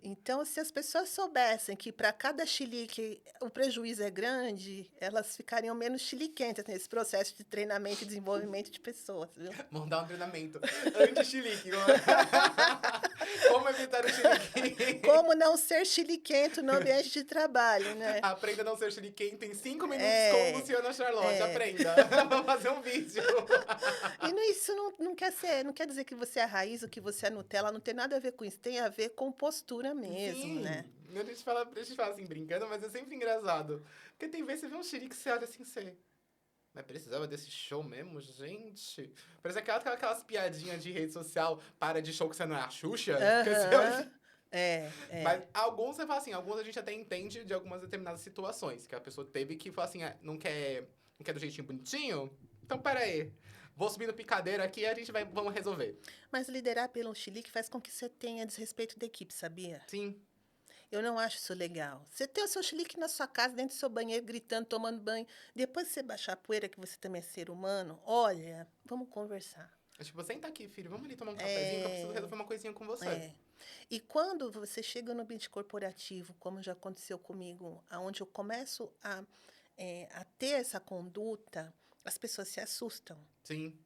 Então, se as pessoas soubessem que para cada chilique o prejuízo é grande, elas ficariam menos chiliquentas nesse processo de treinamento e desenvolvimento de pessoas, viu? Vamos dar um treinamento anti-chilique. Como evitar o chilique? Como não ser chiliquento no ambiente de trabalho, né? Aprenda a não ser chiliquento em 5 minutos com Luciana Charlotte. Aprenda. Vamos fazer um vídeo. E isso não quer dizer que você é a raiz ou que você é Nutella. Não tem nada a ver com isso. Tem a ver com postura mesmo, Sim. né? A gente fala assim, brincando, mas é sempre engraçado. Porque tem vezes você vê um chilique, você olha assim, você... Mas precisava desse show mesmo, gente? Parece aquelas piadinhas de rede social, para de show que você não é a Xuxa. Mas alguns você fala assim, alguns a gente até entende de algumas determinadas situações, que a pessoa teve que falar assim, não quer do jeitinho bonitinho? Então, pera aí. Vou subir no picadeiro aqui e vamos resolver. Mas liderar pelo chilique faz com que você tenha desrespeito da equipe, sabia? Sim. Eu não acho isso legal. Você tem o seu chilique na sua casa, dentro do seu banheiro, gritando, tomando banho. Depois você baixar a poeira, que você também é ser humano, olha, vamos conversar. Tipo, senta aqui, filho, vamos ali tomar um cafezinho, que eu preciso resolver uma coisinha com você. E quando você chega no ambiente corporativo, como já aconteceu comigo, onde eu começo a ter essa conduta, as pessoas se assustam. Sim.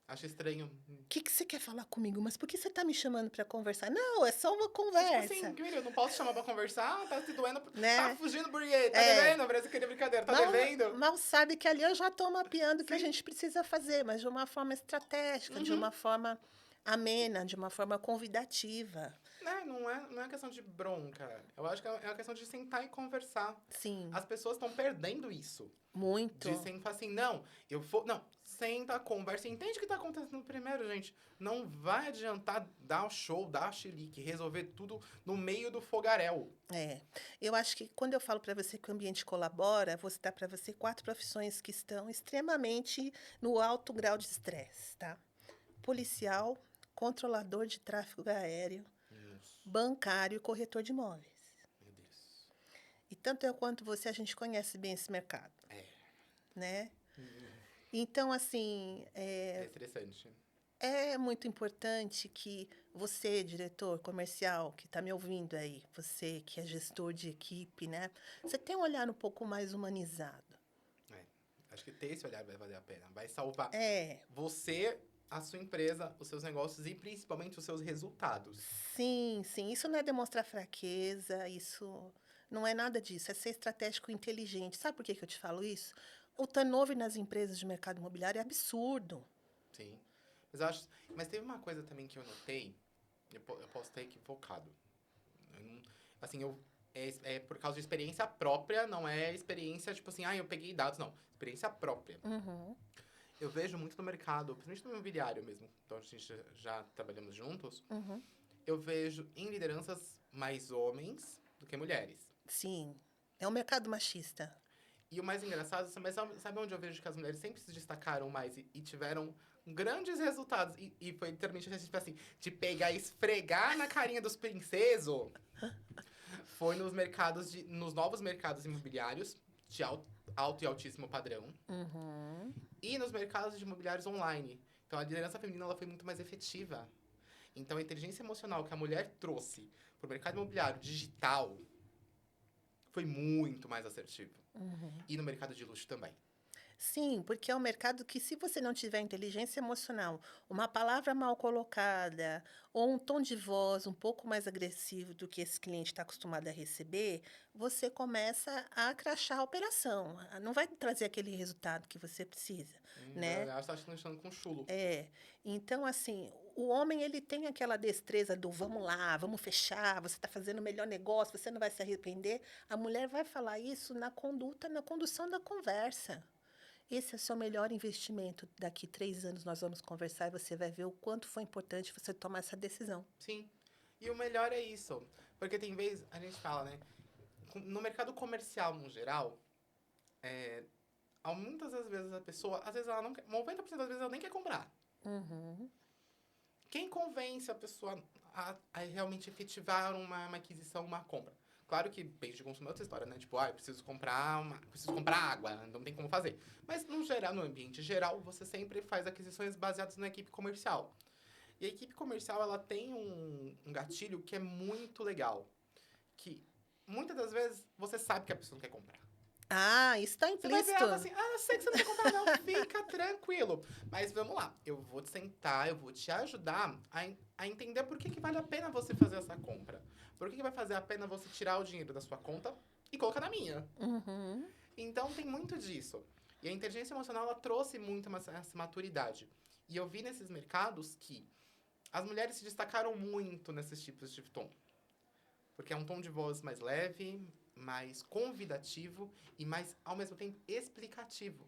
Acho estranho. O que você quer falar comigo? Mas por que você tá me chamando pra conversar? Não, é só uma conversa. Tipo assim, eu não posso chamar pra conversar, tá se doendo, né? Tá fugindo por quê? Tá devendo? Parece que é brincadeira, tá devendo? Mal sabe que ali eu já tô mapeando o que a gente precisa fazer, mas de uma forma estratégica, de uma forma amena, de uma forma convidativa. Não é questão de bronca. Eu acho que é uma questão de sentar e conversar. Sim. As pessoas estão perdendo isso. Muito. De sentar assim, senta, conversa, entende o que tá acontecendo primeiro, gente. Não vai adiantar dar o show, dar a chilique, resolver tudo no meio do fogaréu. Eu acho que quando eu falo para você que o ambiente colabora, vou citar para você 4 profissões que estão extremamente no alto grau de estresse, tá? Policial, controlador de tráfego aéreo, bancário e corretor de imóveis. Meu Deus. E tanto eu quanto você, a gente conhece bem esse mercado. Né? Então, assim... É estressante. É muito importante que você, diretor comercial, que está me ouvindo aí, você que é gestor de equipe, né? Você tem um olhar um pouco mais humanizado. Acho que ter esse olhar vai valer a pena. Vai salvar É, você, a sua empresa, os seus negócios e principalmente os seus resultados. sim, sim. Isso não é demonstrar fraqueza, isso não é nada disso. É ser estratégico e inteligente. Sabe por que que eu te falo isso? O turnover nas empresas de mercado imobiliário é absurdo. Sim. Mas teve uma coisa também que eu notei, eu posso estar equivocado. Eu não- assim, é por causa de experiência própria, não é experiência, tipo assim, eu peguei dados, não. Experiência própria. Uhum, Eu vejo muito no mercado, principalmente no imobiliário mesmo, então a gente já trabalhamos juntos, uhum. eu vejo em lideranças mais homens do que mulheres. Sim, é um mercado machista. E o mais engraçado, mas sabe onde eu vejo que as mulheres sempre se destacaram mais e tiveram grandes resultados? E foi literalmente tipo assim, de pegar e esfregar na carinha dos princesos. Foi nos novos mercados imobiliários de alto e altíssimo padrão. Uhum. E nos mercados de imobiliários online. Então a liderança feminina ela foi muito mais efetiva. Então a inteligência emocional que a mulher trouxe para o mercado imobiliário digital foi muito mais assertivo. E no mercado de luxo também. Sim, porque é um mercado que, se você não tiver inteligência emocional, uma palavra mal colocada ou um tom de voz um pouco mais agressivo do que esse cliente está acostumado a receber, você começa a crachar a operação. Não vai trazer aquele resultado que você precisa, né? Ela está achando com chulo. É. Então, assim, o homem ele tem aquela destreza do vamos lá, vamos fechar, você está fazendo o melhor negócio, você não vai se arrepender. A mulher vai falar isso na conduta, na condução da conversa. Esse é o seu melhor investimento. Daqui 3 anos nós vamos conversar e você vai ver o quanto foi importante você tomar essa decisão. Sim. E o melhor é isso. Porque tem vezes, a gente fala, né? No mercado comercial, no geral, muitas das vezes a pessoa, às vezes ela não quer, 90% das vezes ela nem quer comprar. Uhum. Quem convence a pessoa a realmente efetivar uma aquisição, uma compra? Claro que bens de consumo é outra história, né? Tipo, eu preciso comprar água, não tem como fazer. Mas no geral, no ambiente geral, você sempre faz aquisições baseadas na equipe comercial. E a equipe comercial, ela tem um gatilho que é muito legal. Que muitas das vezes você sabe que a pessoa não quer comprar. Ah, isso está Você vai ver implícito. ela e fala assim, eu sei que você não quer comprar não, fica tranquilo. Mas vamos lá, eu vou te sentar, eu vou te ajudar a entender por que vale a pena você fazer essa compra. Por que vai fazer a pena você tirar o dinheiro da sua conta e colocar na minha. Uhum. Então tem muito disso. E a inteligência emocional, ela trouxe muito essa maturidade. E eu vi nesses mercados que as mulheres se destacaram muito nesses tipos de tom. Porque é um tom de voz mais leve, mais convidativo e mais, ao mesmo tempo, explicativo.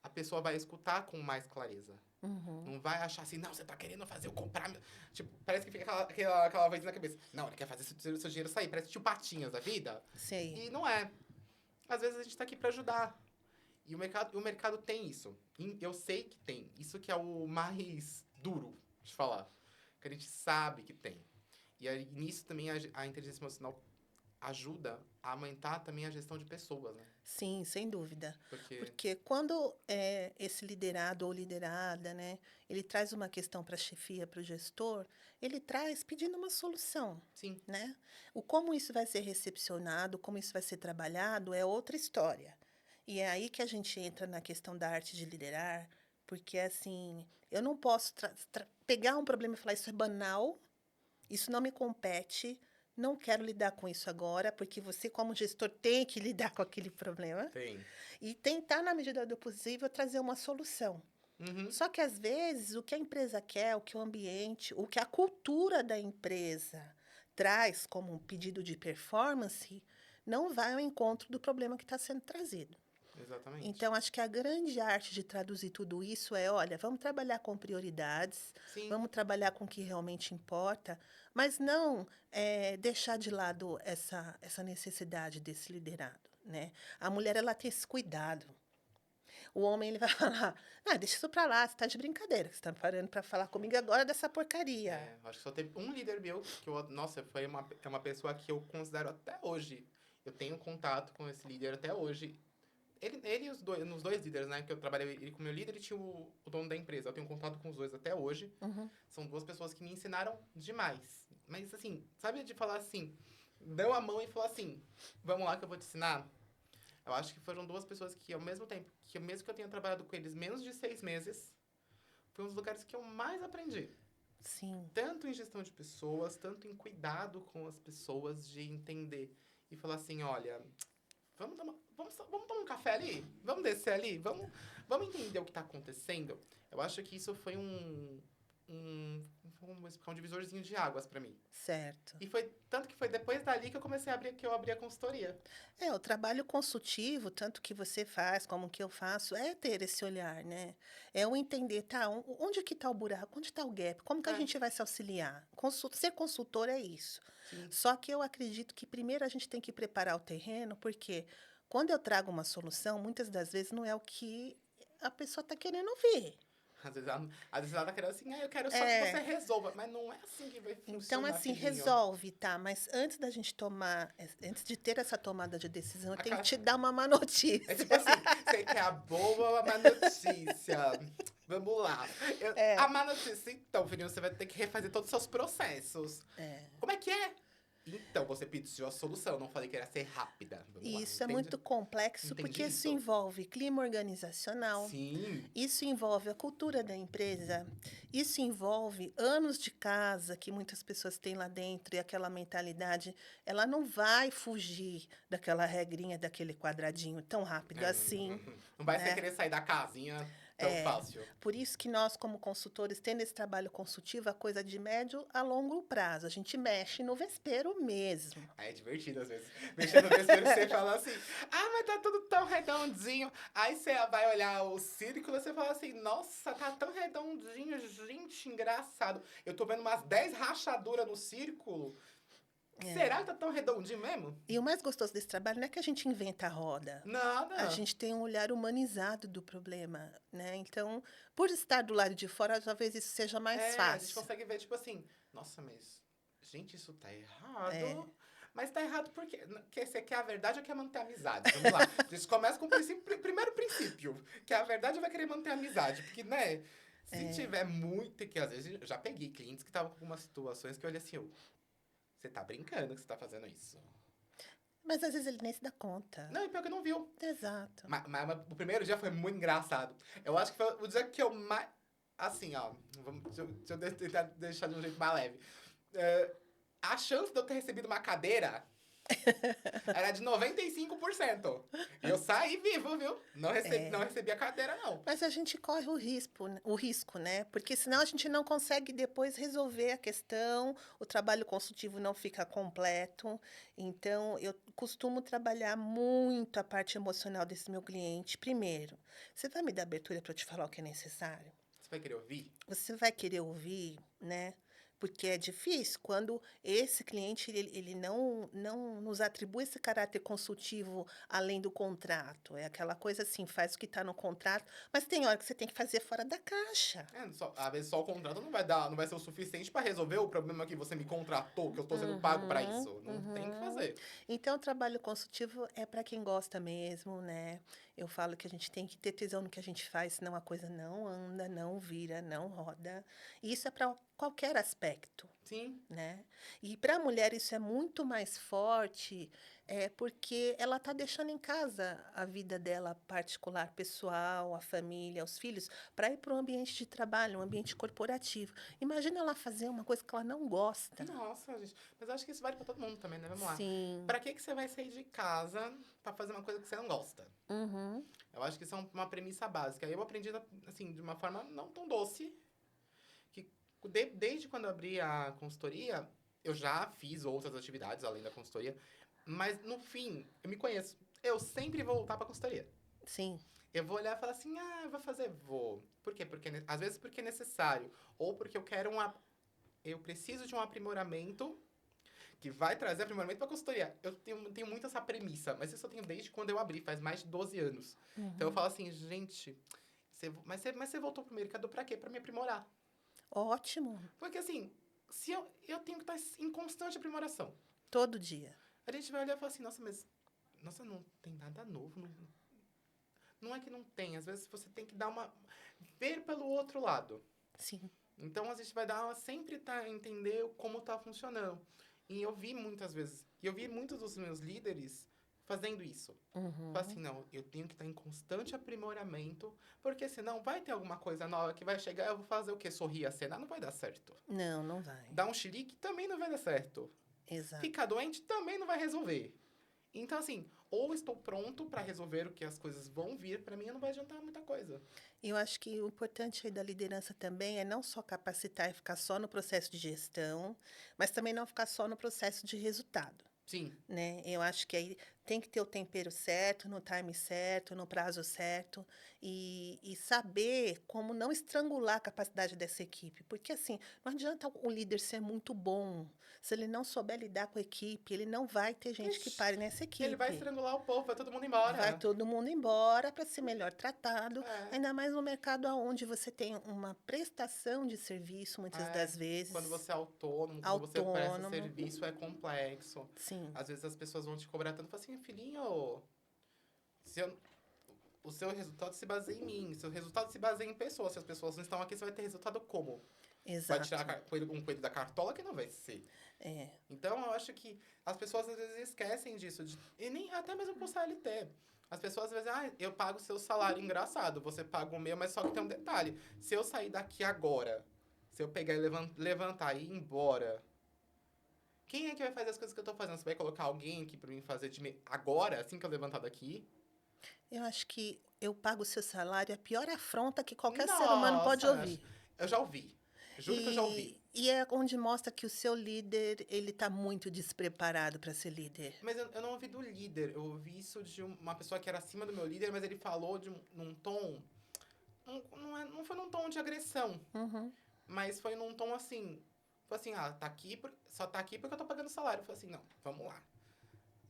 A pessoa vai escutar com mais clareza. Uhum. Não vai achar assim, não, você tá querendo fazer eu comprar. Tipo, parece que fica aquela voz na cabeça. Não, ele quer fazer seu dinheiro sair. Parece tio Patinhas da vida. Sei. E não é. Às vezes a gente tá aqui pra ajudar. E o mercado tem isso. E eu sei que tem. Isso que é o mais duro de falar. Que a gente sabe que tem. E aí, nisso também a inteligência emocional ajuda a aumentar também a gestão de pessoas, né? Sim, sem dúvida. Porque, Porque quando esse liderado ou liderada, né, ele traz uma questão para a chefia, para o gestor, ele traz pedindo uma solução, sim, né? O como isso vai ser recepcionado, como isso vai ser trabalhado é outra história. E é aí que a gente entra na questão da arte de liderar, porque assim, eu não posso pegar um problema e falar isso é banal, isso não me compete, não quero lidar com isso agora, porque você, como gestor, tem que lidar com aquele problema tem. e tentar, na medida do possível, trazer uma solução. Uhum, Só que, às vezes, o que a empresa quer, o que o ambiente, o que a cultura da empresa traz como um pedido de performance, não vai ao encontro do problema que está sendo trazido. exatamente. Então, acho que a grande arte de traduzir tudo isso é, olha, vamos trabalhar com prioridades, Sim, vamos trabalhar com o que realmente importa, mas não deixar de lado essa necessidade desse liderado, né? A mulher, ela tem esse cuidado. O homem, ele vai falar, deixa isso pra lá, você tá de brincadeira, você tá parando pra falar comigo agora dessa porcaria. acho que só teve um líder meu que nossa, é uma pessoa que eu considero até hoje. Eu tenho contato com esse líder até hoje. Ele e nos dois líderes, né? Que eu trabalhei, ele como meu líder e tinha o dono da empresa. Eu tenho contato com os dois até hoje. Uhum. São duas pessoas que me ensinaram demais. Mas, assim, sabe de falar assim, deu a mão e falou assim, vamos lá que eu vou te ensinar? Eu acho que foram duas pessoas que, ao mesmo tempo, que mesmo que eu tenha trabalhado com eles menos de 6 meses, foi um dos lugares que eu mais aprendi. Sim. Tanto em gestão de pessoas, tanto em cuidado com as pessoas, de entender. E falar assim, olha, vamos tomar um café ali? Vamos descer ali? Vamos entender o que está acontecendo? Eu acho que isso foi vamos explicar, um divisorzinho de águas para mim. Certo. E foi tanto que foi depois dali que eu comecei a abrir, que eu abri a consultoria. O trabalho consultivo, tanto que você faz como que eu faço, é ter esse olhar, né? É o entender, tá, onde que tá o buraco, onde está o gap, como que a É, gente vai se auxiliar? Ser consultor é isso. sim. Só que eu acredito que primeiro a gente tem que preparar o terreno, porque quando eu trago uma solução, muitas das vezes não é o que a pessoa está querendo ouvir. Às vezes ela tá querendo assim, eu quero só que você É, resolva. Mas não é assim que vai então, funcionar, assim, filhinho. resolve, tá? Mas antes da gente tomar, antes de ter essa tomada de decisão, eu A tenho que casa, te dar uma má é notícia. tipo assim, você quer a boa ou a má notícia? Vamos lá. A É, má notícia, então, filhinho, você vai ter que refazer todos os seus processos. é. Como é que é? Então, você pediu a solução, não falei que era ser rápida. Vamos E lá, isso é entende? muito complexo Entende porque isso isso? envolve clima organizacional, Sim. isso envolve a cultura da empresa, isso envolve anos de casa que muitas pessoas têm lá dentro e aquela mentalidade, ela não vai fugir daquela regrinha, daquele quadradinho tão rápido É, assim, não vai ser né? querer sair da casinha tão É, fácil. por isso que nós, como consultores, tendo esse trabalho consultivo, a coisa de médio a longo prazo. A gente mexe no vespeiro mesmo. Aí é divertido, às vezes. Mexendo no vespeiro, você fala assim, mas tá tudo tão redondinho. Aí você vai olhar o círculo e você fala assim, nossa, tá tão redondinho, gente, engraçado. Eu tô vendo umas 10 rachaduras no círculo. É. Será que tá tão redondinho mesmo? E o mais gostoso desse trabalho não é que a gente inventa a roda. A Nada. gente tem um olhar humanizado do problema, né? Então, por estar do lado de fora, talvez isso seja mais A gente fácil. consegue ver, tipo assim, nossa, mas, gente, isso tá É, errado. Mas tá errado por quê? Que você quer a verdade ou quer manter a amizade? Vamos lá. A gente começa com o primeiro princípio, que a verdade vai querer manter a amizade. Porque, né, se é. tiver muito, que às vezes eu já peguei clientes que estavam com algumas situações que eu olhei assim, você tá brincando que você tá fazendo isso. Mas às vezes ele nem se dá conta. Não, e pior que não viu. Exato. Mas o primeiro dia foi muito engraçado. Eu acho que foi o dia que eu mais. Assim, ó. Deixa eu tentar deixar de um jeito mais leve. É, a chance de eu ter recebido uma cadeira era de 95%. E eu saí vivo, viu? Não É. recebi a cadeira, não. Mas a gente corre o risco, né? Porque senão a gente não consegue depois resolver a questão, o trabalho consultivo não fica completo. Então, eu costumo trabalhar muito a parte emocional desse meu cliente. Primeiro, você vai me dar abertura para eu te falar o que é necessário? Você vai querer ouvir? Você vai querer ouvir, né? Porque é difícil quando esse cliente ele não nos atribui esse caráter consultivo além do contrato. É aquela coisa assim, faz o que está no contrato, mas tem hora que você tem que fazer fora da caixa. Às vezes só o contrato não vai ser o suficiente para resolver o problema que você me contratou, que eu estou sendo pago para Uhum, isso. Não tem o que uhum. fazer. Então, o trabalho consultivo é para quem gosta mesmo, né? Eu falo que a gente tem que ter tesão no que a gente faz, senão a coisa não anda, não vira, não roda. E isso é para qualquer aspecto, Sim. né? E para a mulher isso é muito mais forte, porque ela está deixando em casa a vida dela particular, pessoal, a família, os filhos, para ir para um ambiente de trabalho, um ambiente corporativo. Imagina ela fazer uma coisa que ela não gosta. Nossa, gente. Mas eu acho que isso vale pra todo mundo também, né? Vamos lá. Sim. Pra que você vai sair de casa pra fazer uma coisa que você não gosta? Uhum. Eu acho que isso é uma premissa básica. Eu aprendi, assim, de uma forma não tão doce, que desde quando eu abri a consultoria, eu já fiz outras atividades além da consultoria, mas no fim, eu me conheço. Eu sempre vou voltar pra consultoria. Sim. Eu vou olhar e falar assim, eu vou fazer? Vou. Por quê? Porque, às vezes porque é necessário, ou porque eu preciso de um aprimoramento que vai trazer aprimoramento para a consultoria. Eu tenho muito essa premissa, mas isso eu tenho desde quando eu abri, faz mais de 12 anos. Então eu Uhum. falo assim, gente, mas você voltou pro mercado para quê? Para me aprimorar. Ótimo. Porque assim, se eu tenho que estar em constante aprimoração. Todo dia. A gente vai olhar e falar assim, nossa, não tem nada novo. Não é que não tem, às vezes você tem que ver pelo outro lado. Sim. Então a gente vai sempre entender como tá funcionando. E eu vi muitas vezes, e eu vi muitos dos meus líderes fazendo isso. Fala assim, não, eu tenho que estar em constante aprimoramento, porque senão vai ter alguma coisa nova que vai chegar, eu vou fazer o quê? Sorrir, acenar? Não vai dar certo. Não, não vai. Dar um chilique também não vai dar certo. Exato. Ficar doente também não vai resolver. Então, assim, ou estou pronto para resolver o que as coisas vão vir, para mim não vai adiantar muita coisa. Eu acho que o importante aí da liderança também é não só capacitar e ficar só no processo de gestão, mas também não ficar só no processo de resultado. Sim. Né? Eu acho que aí tem que ter o tempero certo, no time certo, no prazo certo, e saber como não estrangular a capacidade dessa equipe. Porque, assim, não adianta o líder ser muito bom. Se ele não souber lidar com a equipe, ele não vai ter gente que Ixi, pare nessa equipe. Ele vai estrangular o povo, vai todo mundo embora. Vai todo mundo embora para ser melhor tratado, É. ainda mais no mercado onde você tem uma prestação de serviço, muitas É, das vezes. Quando você é autônomo, quando você presta Autônomo. serviço, é complexo. Sim. Às vezes as pessoas vão te cobrar tanto, falam assim, filhinho, se eu- o seu resultado se baseia em mim, seu resultado se baseia em pessoas. Se as pessoas não estão aqui, você vai ter resultado como? Vai Exato. tirar um coelho da cartola que não vai ser. É. Então, eu acho que as pessoas às vezes esquecem disso. E nem até mesmo pro CLT. As pessoas às vezes, eu pago o seu salário, engraçado, você paga o meu, mas só que tem um detalhe. Se eu sair daqui agora, se eu pegar e levantar e ir embora, quem é que vai fazer as coisas que eu tô fazendo? Você vai colocar alguém aqui pra mim fazer agora, assim que eu levantar daqui? Eu acho que eu pago o seu salário é a pior afronta que qualquer ser humano pode Nossa, ouvir. eu já ouvi. Juro que eu já ouvi. E é onde mostra que o seu líder, ele tá muito despreparado para ser líder. Mas eu não ouvi do líder. Eu ouvi isso de uma pessoa que era acima do meu líder, mas ele falou num tom. Não foi num tom de agressão, Uhum. mas foi num tom assim. Foi assim, tá aqui, só tá aqui porque eu tô pagando salário. Eu falei assim, não, vamos lá.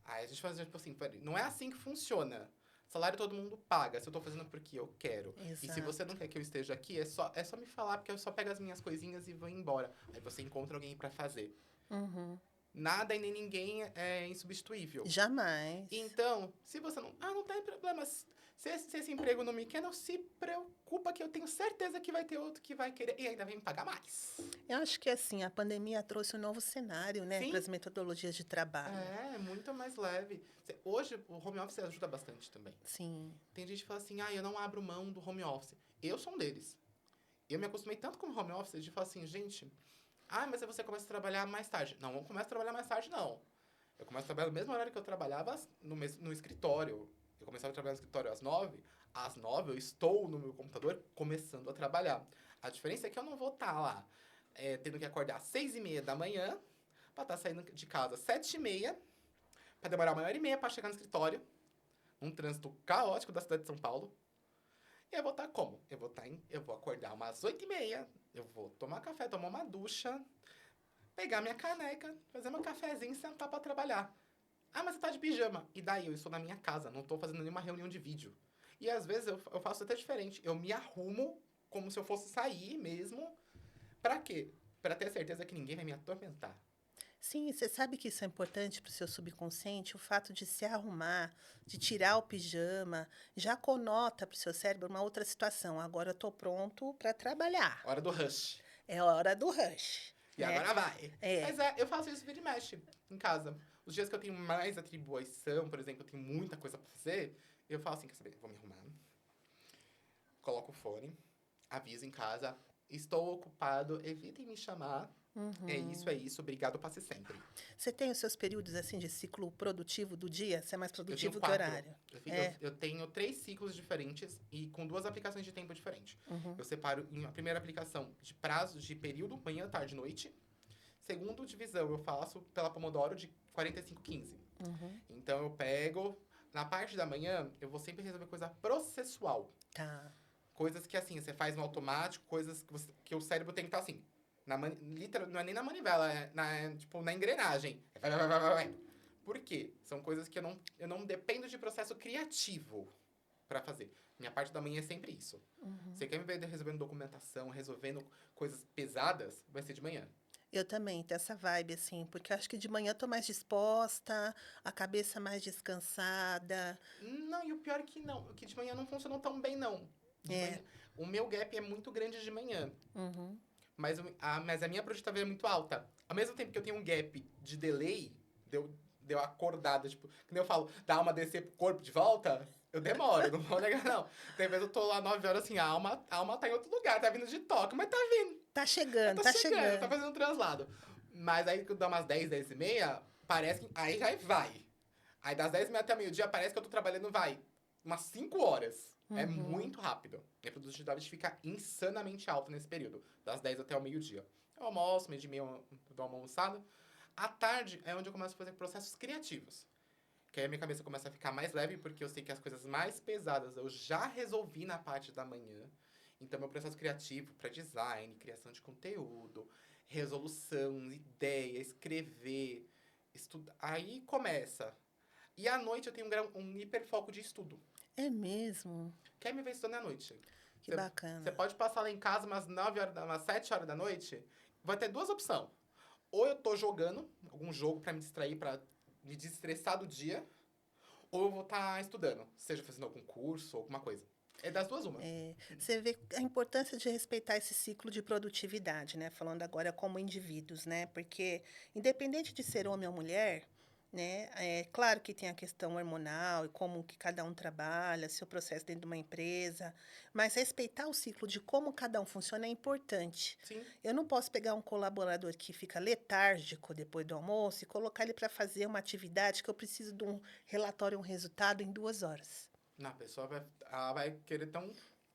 Aí a gente fazia tipo assim, não é assim que funciona. Salário todo mundo paga, se eu tô fazendo porque eu quero. Exato. E se você não quer que eu esteja aqui, é só me falar, porque eu só pego as minhas coisinhas e vou embora. Aí você encontra alguém pra fazer. Uhum. Nada e nem ninguém é insubstituível. Jamais. Então, se você não... não tem problema. Se esse emprego não me quer, não se preocupa que eu tenho certeza que vai ter outro que vai querer e ainda vem me pagar mais. Eu acho que assim, a pandemia trouxe um novo cenário, né, Sim. para as metodologias de trabalho. É muito mais leve. Hoje, o home office ajuda bastante também. Sim. Tem gente que fala assim, eu não abro mão do home office. Eu sou um deles. Eu me acostumei tanto com o home office de falar assim, gente, mas aí você começa a trabalhar mais tarde. Não, não começo a trabalhar mais tarde, não. Eu começo a trabalhar no mesmo horário que eu trabalhava no escritório. Eu começava a trabalhar no escritório às 9. Às 9 eu estou no meu computador começando a trabalhar. A diferença é que eu não vou estar lá tendo que acordar às 6h30 da manhã para estar saindo de casa às 7h30 para demorar 1h30 para chegar no escritório. Um trânsito caótico da cidade de São Paulo. E eu vou estar como? Eu vou acordar umas 8h30. Eu vou tomar café, tomar uma ducha, pegar minha caneca, fazer meu cafezinho e sentar para trabalhar. Mas você tá de pijama. E daí? Eu estou na minha casa, não estou fazendo nenhuma reunião de vídeo. E às vezes eu faço até diferente. Eu me arrumo como se eu fosse sair mesmo. Pra quê? Pra ter a certeza que ninguém vai me atormentar. Sim, você sabe que isso é importante para o seu subconsciente, o fato de se arrumar, de tirar o pijama, já conota para o seu cérebro uma outra situação. Agora eu estou pronto para trabalhar. Hora do rush. É hora do rush. E agora vai. É. Mas eu faço isso vira e mexe em casa. Os dias que eu tenho mais atribuição, por exemplo, eu tenho muita coisa pra fazer, eu falo assim, quer saber? Vou me arrumar. Coloco o fone, aviso em casa, estou ocupado, evitem me chamar. Uhum. É isso, obrigado, passe sempre. Você tem os seus períodos assim de ciclo produtivo do dia? Você é mais produtivo que 4. horário? Eu tenho 3 ciclos diferentes e com 2 aplicações de tempo diferentes. Uhum. Eu separo em a primeira aplicação de prazos de período, manhã, tarde, noite. Segundo divisão, eu faço pela Pomodoro de 45-15. Uhum. Então, eu pego... Na parte da manhã, eu vou sempre resolver coisa processual. Tá. Coisas que, assim, você faz no automático, coisas que o cérebro tem que estar, assim... não é nem na manivela, tipo, na engrenagem. Vai. Por quê? São coisas que eu não dependo de processo criativo pra fazer. Minha parte da manhã é sempre isso. Uhum. Você quer me ver resolvendo documentação, resolvendo coisas pesadas, vai ser de manhã. Eu também tenho essa vibe, assim, porque eu acho que de manhã eu tô mais disposta, a cabeça mais descansada. Não, e o pior é que não. Que de manhã não funcionou tão bem, não. Manhã, o meu gap é muito grande de manhã. Uhum. Mas a minha produtividade é muito alta. Ao mesmo tempo que eu tenho um gap de delay, de deu acordada, tipo, que nem eu falo, dá uma descer pro corpo de volta, eu demoro, não vou negar, não. Tem vezes eu tô lá 9 horas, assim, a alma tá em outro lugar, tá vindo de toque, mas tá vindo. Tá chegando, Tá tá chegando, tá chegando. fazendo um translado. Mas aí, que dá umas 10 e meia, parece que aí já vai. Aí das 10 e meia até meio-dia, parece que eu tô trabalhando, umas 5 horas. É Uhum. muito rápido. Minha produtividade fica insanamente alta nesse período, das 10 até o meio-dia. Eu almoço, meio de meia, eu dou uma almoçada. À tarde é onde eu começo a fazer processos criativos. Que aí a minha cabeça começa a ficar mais leve, porque eu sei que as coisas mais pesadas eu já resolvi na parte da manhã. Então, meu processo criativo para design, criação de conteúdo, resolução, ideia, escrever, estudar. Aí começa. E à noite eu tenho um hiperfoco de estudo. É mesmo? Quer me ver estudando à noite? Que Você bacana. pode passar lá em casa umas 9 horas, umas 7 horas da noite. Vai ter duas opções. Ou eu tô jogando algum jogo para me distrair, para me desestressar do dia, ou eu vou estar estudando, seja fazendo algum curso, alguma coisa. É das duas uma. É, você vê a importância de respeitar esse ciclo de produtividade, né? Falando agora como indivíduos, né? Porque, independente de ser homem ou mulher, né? É claro que tem a questão hormonal e como que cada um trabalha, seu processo dentro de uma empresa, mas respeitar o ciclo de como cada um funciona é importante. Sim. Eu não posso pegar um colaborador que fica letárgico depois do almoço e colocar ele para fazer uma atividade que eu preciso de um relatório, um resultado em 2 horas. Não, a pessoa ela vai querer ter um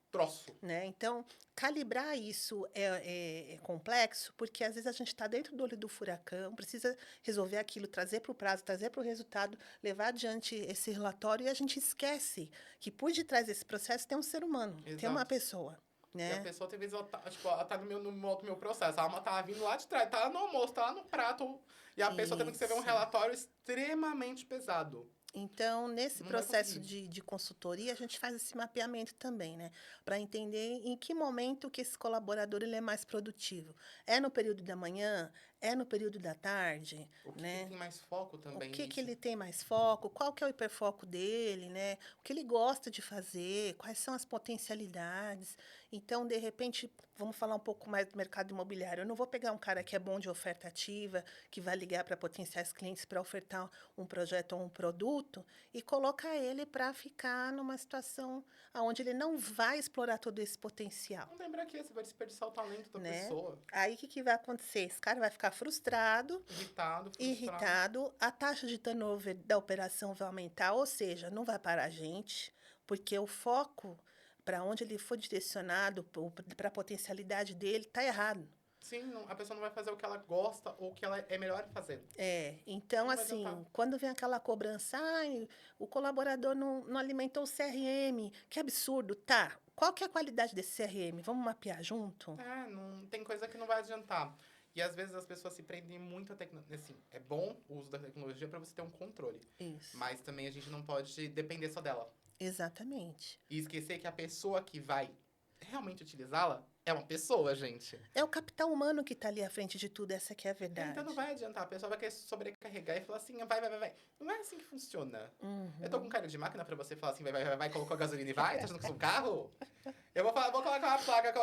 troço. Né? Então, calibrar isso é complexo, porque às vezes a gente está dentro do olho do furacão, precisa resolver aquilo, trazer para o prazo, trazer para o resultado, levar adiante esse relatório e a gente esquece que por detrás desse processo tem um ser humano, tem uma Exato. pessoa. E a Né? pessoa, tem vezes, ela tá no meu processo. A alma tá vindo lá de trás, tá lá no almoço, tá lá no prato. E a pessoa tendo que escrever um Isso. relatório extremamente pesado. Então, nesse Não vai processo conseguir. de consultoria, a gente faz esse mapeamento também, né? Para entender em que momento que esse colaborador ele é mais produtivo. É no período da manhã? É no período da tarde? O que ele Né? tem mais foco O também que nisso. ele tem mais foco? Qual que é o hiperfoco dele, né? O que ele gosta de fazer? Quais são as potencialidades? Então, de repente, vamos falar um pouco mais do mercado imobiliário. Eu não vou pegar um cara que é bom de oferta ativa, que vai ligar para potenciais clientes para ofertar um projeto ou um produto e colocar ele para ficar numa situação onde ele não vai explorar todo esse potencial, Não lembra que você vai desperdiçar o talento da né? pessoa. Aí, o que vai acontecer? Esse cara vai ficar frustrado, Irritado, frustrado. irritado, a taxa de turnover da operação vai aumentar, ou seja, não vai parar a gente, porque o foco para onde ele for direcionado, para a potencialidade dele, está errado. Sim, a pessoa não vai fazer o que ela gosta ou o que ela é melhor em fazer. Então, Não vai adiantar. assim, quando vem aquela cobrança, ai, o colaborador não alimentou o CRM, que absurdo, tá? Qual que é a qualidade desse CRM? Vamos mapear junto? Não tem coisa que não vai adiantar. E às vezes as pessoas se prendem muito à tecnologia. Assim, é bom o uso da tecnologia para você ter um controle. Isso, Mas também a gente não pode depender só dela. exatamente. E esquecer que a pessoa que vai realmente utilizá-la é uma pessoa, gente. É o capital humano que está ali à frente de tudo, essa que é a Então não verdade. vai adiantar. A pessoa vai querer sobrecarregar e falar assim, vai. Não é assim que funciona. Eu tô com Uhum. cara de máquina pra você falar assim, vai, colocou a gasolina e vai, tá achando que eu sou um carro? Eu vou colocar uma placa,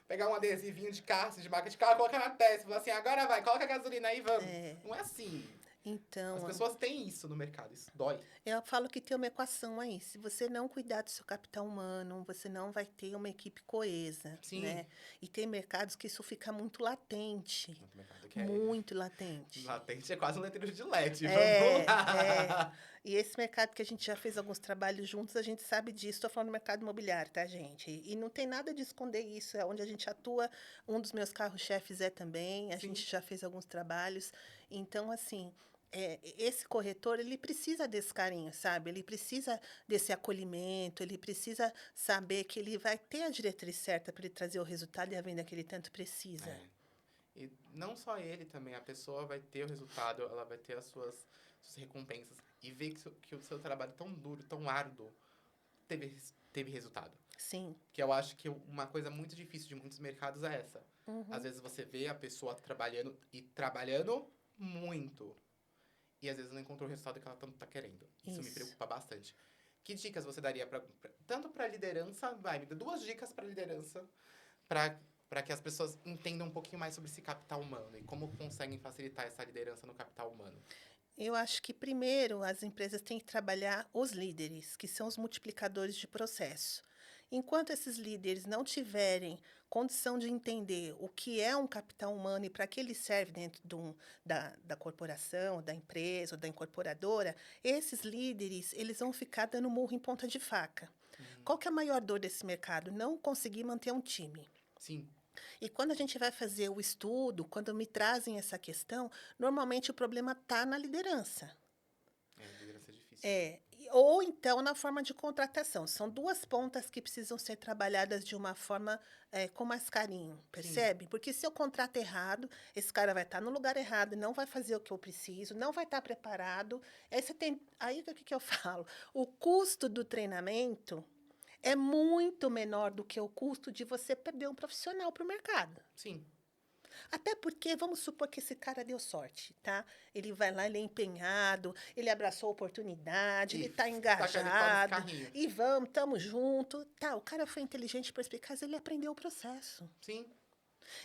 pegar um adesivinho de carro, de marca de carro, colocar na testa, falar assim, agora vai, coloca a gasolina aí, vamos. É, Não é assim. As então, pessoas têm isso no mercado, isso dói. eu falo que tem uma equação aí. Se você não cuidar do seu capital humano, você não vai ter uma equipe coesa, Sim. né? E tem mercados que isso fica muito latente, Muito mercado que é muito latente. latente, é quase um letreiro de LED, vamos É. lá. E esse mercado que a gente já fez alguns trabalhos juntos, a gente sabe disso. Estou falando do mercado imobiliário, tá, gente? E não tem nada de esconder isso. É onde a gente atua. Um dos meus carros-chefes é também. A Sim, gente já fez alguns trabalhos. Então, assim, esse corretor, ele precisa desse carinho, sabe? Ele precisa desse acolhimento. Ele precisa saber que ele vai ter a diretriz certa para ele trazer o resultado e a venda que ele tanto precisa. é. E não só ele também, a pessoa vai ter o resultado, ela vai ter as suas recompensas. E ver que o seu trabalho tão duro, tão árduo, teve resultado. Sim. Que eu acho que uma coisa muito difícil de muitos mercados é essa. Às Uhum. vezes você vê a pessoa trabalhando e trabalhando muito. E às vezes não encontrou o resultado que ela tanto tá querendo. Isso me Isso. preocupa bastante. Que dicas você daria tanto para liderança, me dá 2 dicas para liderança, para que as pessoas entendam um pouquinho mais sobre esse capital humano e como conseguem facilitar essa liderança no capital humano. Eu acho que, primeiro, as empresas têm que trabalhar os líderes, que são os multiplicadores de processo. Enquanto esses líderes não tiverem condição de entender o que é um capital humano e para que ele serve dentro da corporação, da empresa ou da incorporadora, esses líderes eles vão ficar dando murro em ponta de faca. Qual que é a maior dor desse mercado? Não conseguir manter um time. Sim. E quando a gente vai fazer o estudo, quando me trazem essa questão, normalmente o problema está na liderança. Liderança é difícil. Ou então na forma de contratação. São duas pontas que precisam ser trabalhadas de uma forma com mais carinho, percebe? Porque se eu contrato errado, esse cara vai estar no lugar errado, não vai fazer o que eu preciso, não vai estar preparado. Aí o que eu falo? O custo do treinamento é muito menor do que o custo de você perder um profissional para o mercado. Sim. Até porque, vamos supor que esse cara deu sorte, tá? Ele vai lá, ele é empenhado, ele abraçou a oportunidade, ele está engajado. E vamos, estamos juntos. Tá, o cara foi inteligente, perspicaz, ele aprendeu o processo. Sim.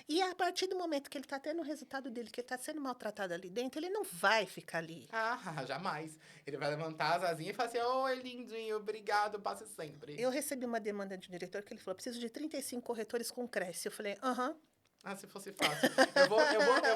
E a partir do momento que ele está tendo o resultado dele, que ele está sendo maltratado ali dentro, ele não vai ficar ali. Ah, jamais. Ele vai levantar as asinhas e falar assim, oi, lindinho, obrigado, passe sempre. Eu recebi uma demanda de um diretor que ele falou, preciso de 35 corretores com Cresce. Eu falei, aham. Ah, se fosse fácil. Eu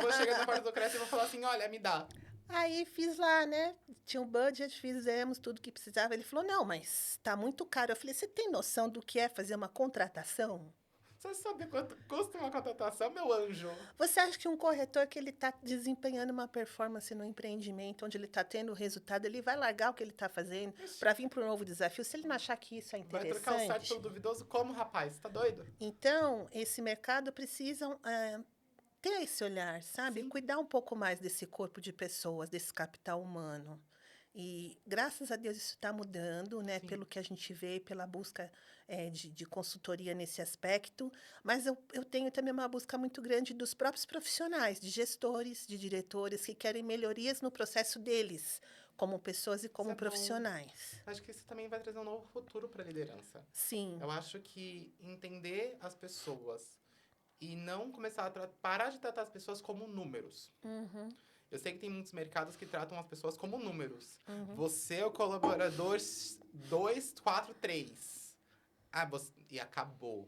vou chegar na porta do Cresce e vou falar assim, olha, me dá. Aí fiz lá, né? Tinha um budget, fizemos tudo que precisava. Ele falou, não, mas tá muito caro. Eu falei, você tem noção do que é fazer uma contratação? Você sabe quanto custa uma contratação, meu anjo? Você acha que um corretor que ele está desempenhando uma performance no empreendimento, onde ele está tendo o resultado, ele vai largar o que ele está fazendo para vir para um novo desafio? Se ele não achar que isso é interessante... Vai trocar o site pelo duvidoso como, rapaz? Tá doido? Então, esse mercado precisa ter esse olhar, sabe? Sim. Cuidar um pouco mais desse corpo de pessoas, desse capital humano. E, graças a Deus, isso está mudando, né? Sim. Pelo que a gente vê, pela busca de consultoria nesse aspecto. Mas eu tenho também uma busca muito grande dos próprios profissionais, de gestores, de diretores, que querem melhorias no processo deles, como pessoas e como profissionais. Acho que isso também vai trazer um novo futuro para a liderança. Sim. Eu acho que entender as pessoas e não começar a parar de tratar as pessoas como números. Uhum. Eu sei que tem muitos mercados que tratam as pessoas como números. Uhum. Você é o colaborador 243. E acabou.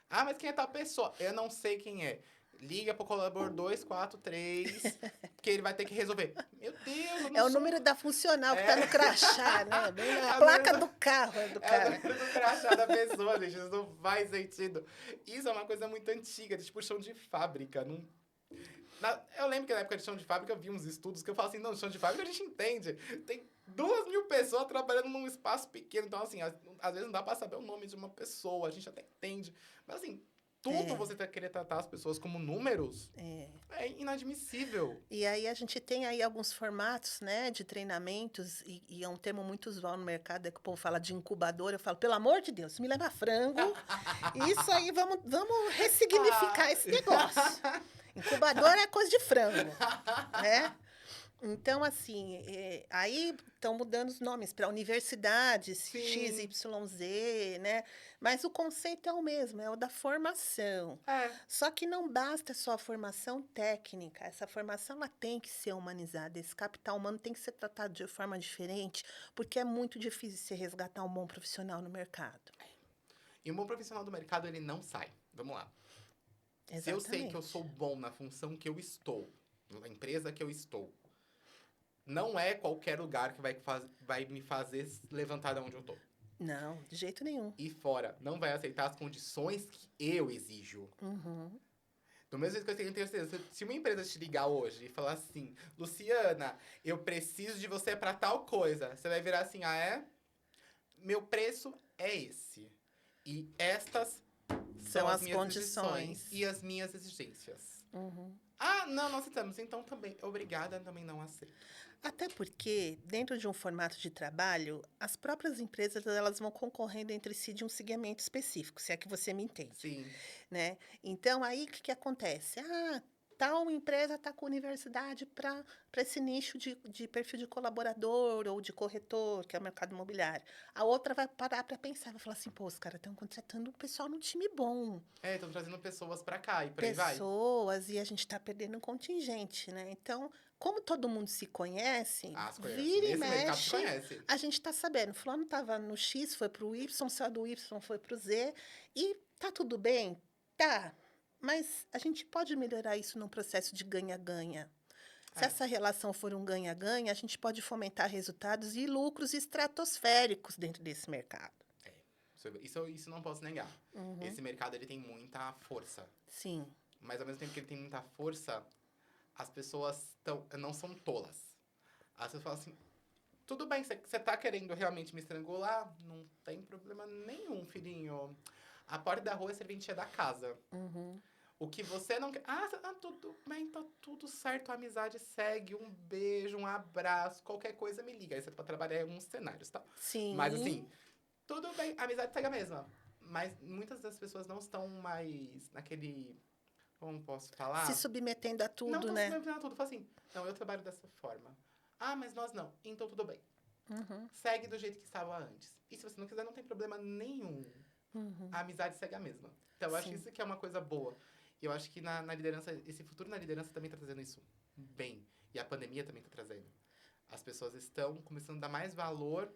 Ah, mas quem é tal pessoa? Eu não sei quem é. Liga pro colaborador 243, que ele vai ter que resolver. Meu Deus, eu não É o número da funcional que tá no crachá, né? Bem a placa do carro do cara. É o número do crachá da pessoa, gente. Isso não faz sentido. Isso é uma coisa muito antiga, tipo chão de fábrica. Eu lembro que na época de chão de fábrica eu vi uns estudos que eu falo assim, não, chão de fábrica a gente entende. Tem 2.000 pessoas trabalhando num espaço pequeno. Então, assim, às vezes não dá pra saber o nome de uma pessoa, a gente até entende. Mas, assim, você querer tratar as pessoas como números é inadmissível. E aí a gente tem aí alguns formatos, né, de treinamentos, e é um termo muito usual no mercado, é que o povo fala de incubadora. Eu falo, pelo amor de Deus, me leva frango. Isso aí, vamos ressignificar esse negócio. Incubadora é coisa de frango, né? Então, assim, aí estão mudando os nomes para universidades, Sim. XYZ, né? Mas o conceito é o mesmo, é o da formação. Só que não basta só a formação técnica, essa formação ela tem que ser humanizada, esse capital humano tem que ser tratado de forma diferente, porque é muito difícil se resgatar um bom profissional no mercado. E um bom profissional do mercado, ele não sai. Vamos lá. Exatamente. Se eu sei que eu sou bom na função que eu estou, na empresa que eu estou, não é qualquer lugar que vai me fazer levantar de onde eu tô. Não, de jeito nenhum. E fora, não vai aceitar as condições que eu exijo. Uhum. Do mesmo jeito que eu tenho certeza, se uma empresa te ligar hoje e falar assim, Luciana, eu preciso de você pra tal coisa, você vai virar assim, meu preço é esse. E estas são as minhas condições e as minhas exigências. Uhum. Não aceitamos. Então, também, obrigada, também não aceito. Até porque, dentro de um formato de trabalho, as próprias empresas elas vão concorrendo entre si de um segmento específico, se é que você me entende. Sim. Né? Então, aí, o que acontece? tal empresa está com universidade para esse nicho de perfil de colaborador ou de corretor, que é o mercado imobiliário. A outra vai parar para pensar, vai falar assim, pô, os caras estão contratando um pessoal no time bom, Estão trazendo pessoas pra cá e por aí vai. pessoas, e a gente está perdendo um contingente, né? Então, como todo mundo se conhece, Ah, se conhece. vira e Nesse mercado se mexe, conhece. a gente está sabendo. Fulano estava no X, foi para o Y, saiu do Y, foi para o Z, e tá tudo bem? Tá. Mas a gente pode melhorar isso num processo de ganha-ganha. Se É, essa relação for um ganha-ganha, a gente pode fomentar resultados e lucros estratosféricos dentro desse mercado. é. Isso não posso negar. Uhum. Esse mercado, ele tem muita força. Sim. Mas ao mesmo tempo que ele tem muita força, as pessoas não são tolas. As pessoas falam assim, tudo bem, você tá querendo realmente me estrangular? Não tem problema nenhum, filhinho. A porta da rua é serventia da casa. Uhum. O que você não quer... tudo bem, tá tudo certo. A amizade segue. Um beijo, um abraço. Qualquer coisa me liga. Aí você pode trabalhar em alguns cenários, tá? Mas Sim. assim, tudo bem. A amizade segue a mesma. Mas muitas das pessoas não estão mais naquele... Como posso Se falar? submetendo a Não tudo, estão se né? submetendo a tudo. Fala assim, não, eu trabalho dessa forma. Ah, mas nós não. Então tudo bem. Uhum. Segue do jeito que estava antes. E se você não quiser, não tem problema nenhum. Uhum. A amizade segue a mesma. Então eu acho Sim. isso que é uma coisa boa. E eu acho que na liderança, esse futuro na liderança também tá trazendo isso bem. E a pandemia também tá trazendo. As pessoas estão começando a dar mais valor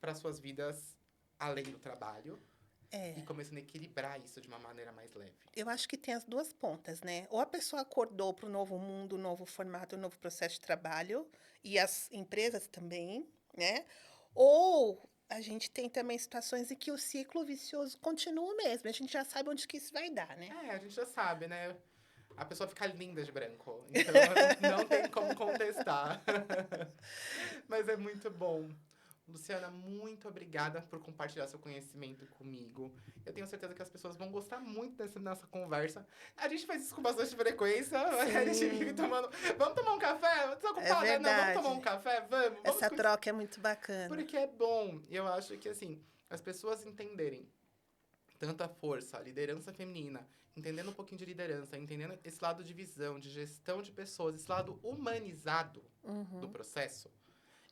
para suas vidas além do trabalho É. e começando a equilibrar isso de uma maneira mais leve. Eu acho que tem as duas pontas, né? Ou a pessoa acordou para o novo mundo, novo formato, novo processo de trabalho, e as empresas também, né? Ou a gente tem também situações em que o ciclo vicioso continua mesmo. A gente já sabe onde que isso vai dar, né? É, a gente já sabe, né? A pessoa fica linda de branco. Então não tem como contestar. Mas é muito bom. Luciana, muito obrigada por compartilhar seu conhecimento comigo. Eu tenho certeza que as pessoas vão gostar muito dessa nossa conversa. A gente faz isso com bastante frequência. A gente vive Sim, tomando. Vamos tomar um café? Tá é ocupada? Não, vamos tomar um verdade. café? Vamos. Vamos Essa troca é muito bacana. porque é bom. Eu acho que, assim, as pessoas entenderem tanta força, a liderança feminina, entendendo um pouquinho de liderança, entendendo esse lado de visão, de gestão de pessoas, esse lado humanizado do Uhum. processo,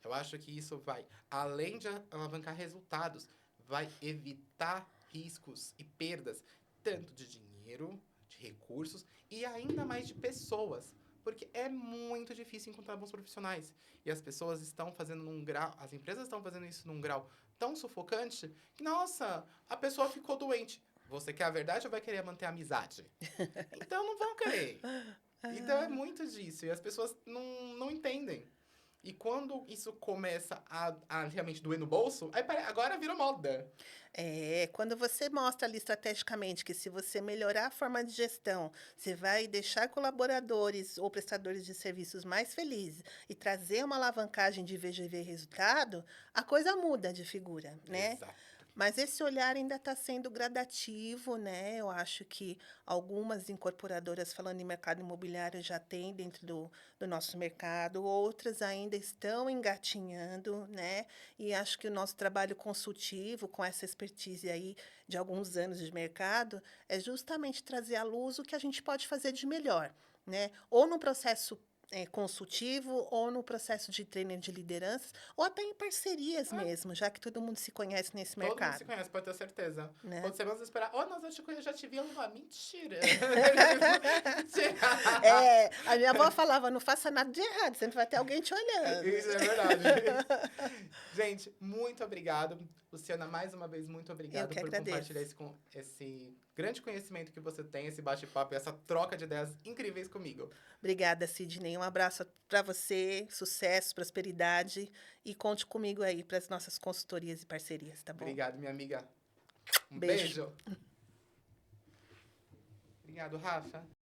eu acho que isso vai, além de alavancar resultados, vai evitar riscos e perdas, tanto de dinheiro, de recursos e ainda mais de pessoas. Porque é muito difícil encontrar bons profissionais. E as pessoas estão fazendo num grau, as empresas estão fazendo isso num grau tão sufocante que, nossa, a pessoa ficou doente. Você quer a verdade ou vai querer manter a amizade? Então não vão querer. Então é muito disso. E as pessoas não entendem. E quando isso começa a realmente doer no bolso, aí agora virou moda. É, quando você mostra ali estrategicamente que se você melhorar a forma de gestão, você vai deixar colaboradores ou prestadores de serviços mais felizes e trazer uma alavancagem de VGV resultado, a coisa muda de figura, né? Exato. Mas esse olhar ainda está sendo gradativo, né? Eu acho que algumas incorporadoras, falando em mercado imobiliário, já têm dentro do nosso mercado, outras ainda estão engatinhando, né? E acho que o nosso trabalho consultivo, com essa expertise aí de alguns anos de mercado, é justamente trazer à luz o que a gente pode fazer de melhor, né? Ou no processo consultivo, ou no processo de treino de lideranças, ou até em parcerias Ah, mesmo, já que todo mundo se conhece nesse todo mundo se mercado, conhece, pode ter certeza. né? Quando você menos esperar, oh, nós eu já te vi lá. Mentira. Mentira. É, a minha avó falava, não faça nada de errado, sempre vai ter alguém te olhando. Isso é verdade. Gente, muito obrigado. Luciana, mais uma vez, muito Eu obrigado que por compartilhar agradeço. esse grande conhecimento que você tem, esse bate-papo, essa troca de ideias incríveis comigo. Obrigada, Sidney. Um abraço para você, sucesso, prosperidade e conte comigo aí para as nossas consultorias e parcerias, tá bom? Obrigado, minha amiga. Um Beijo. beijo. Obrigado, Rafa.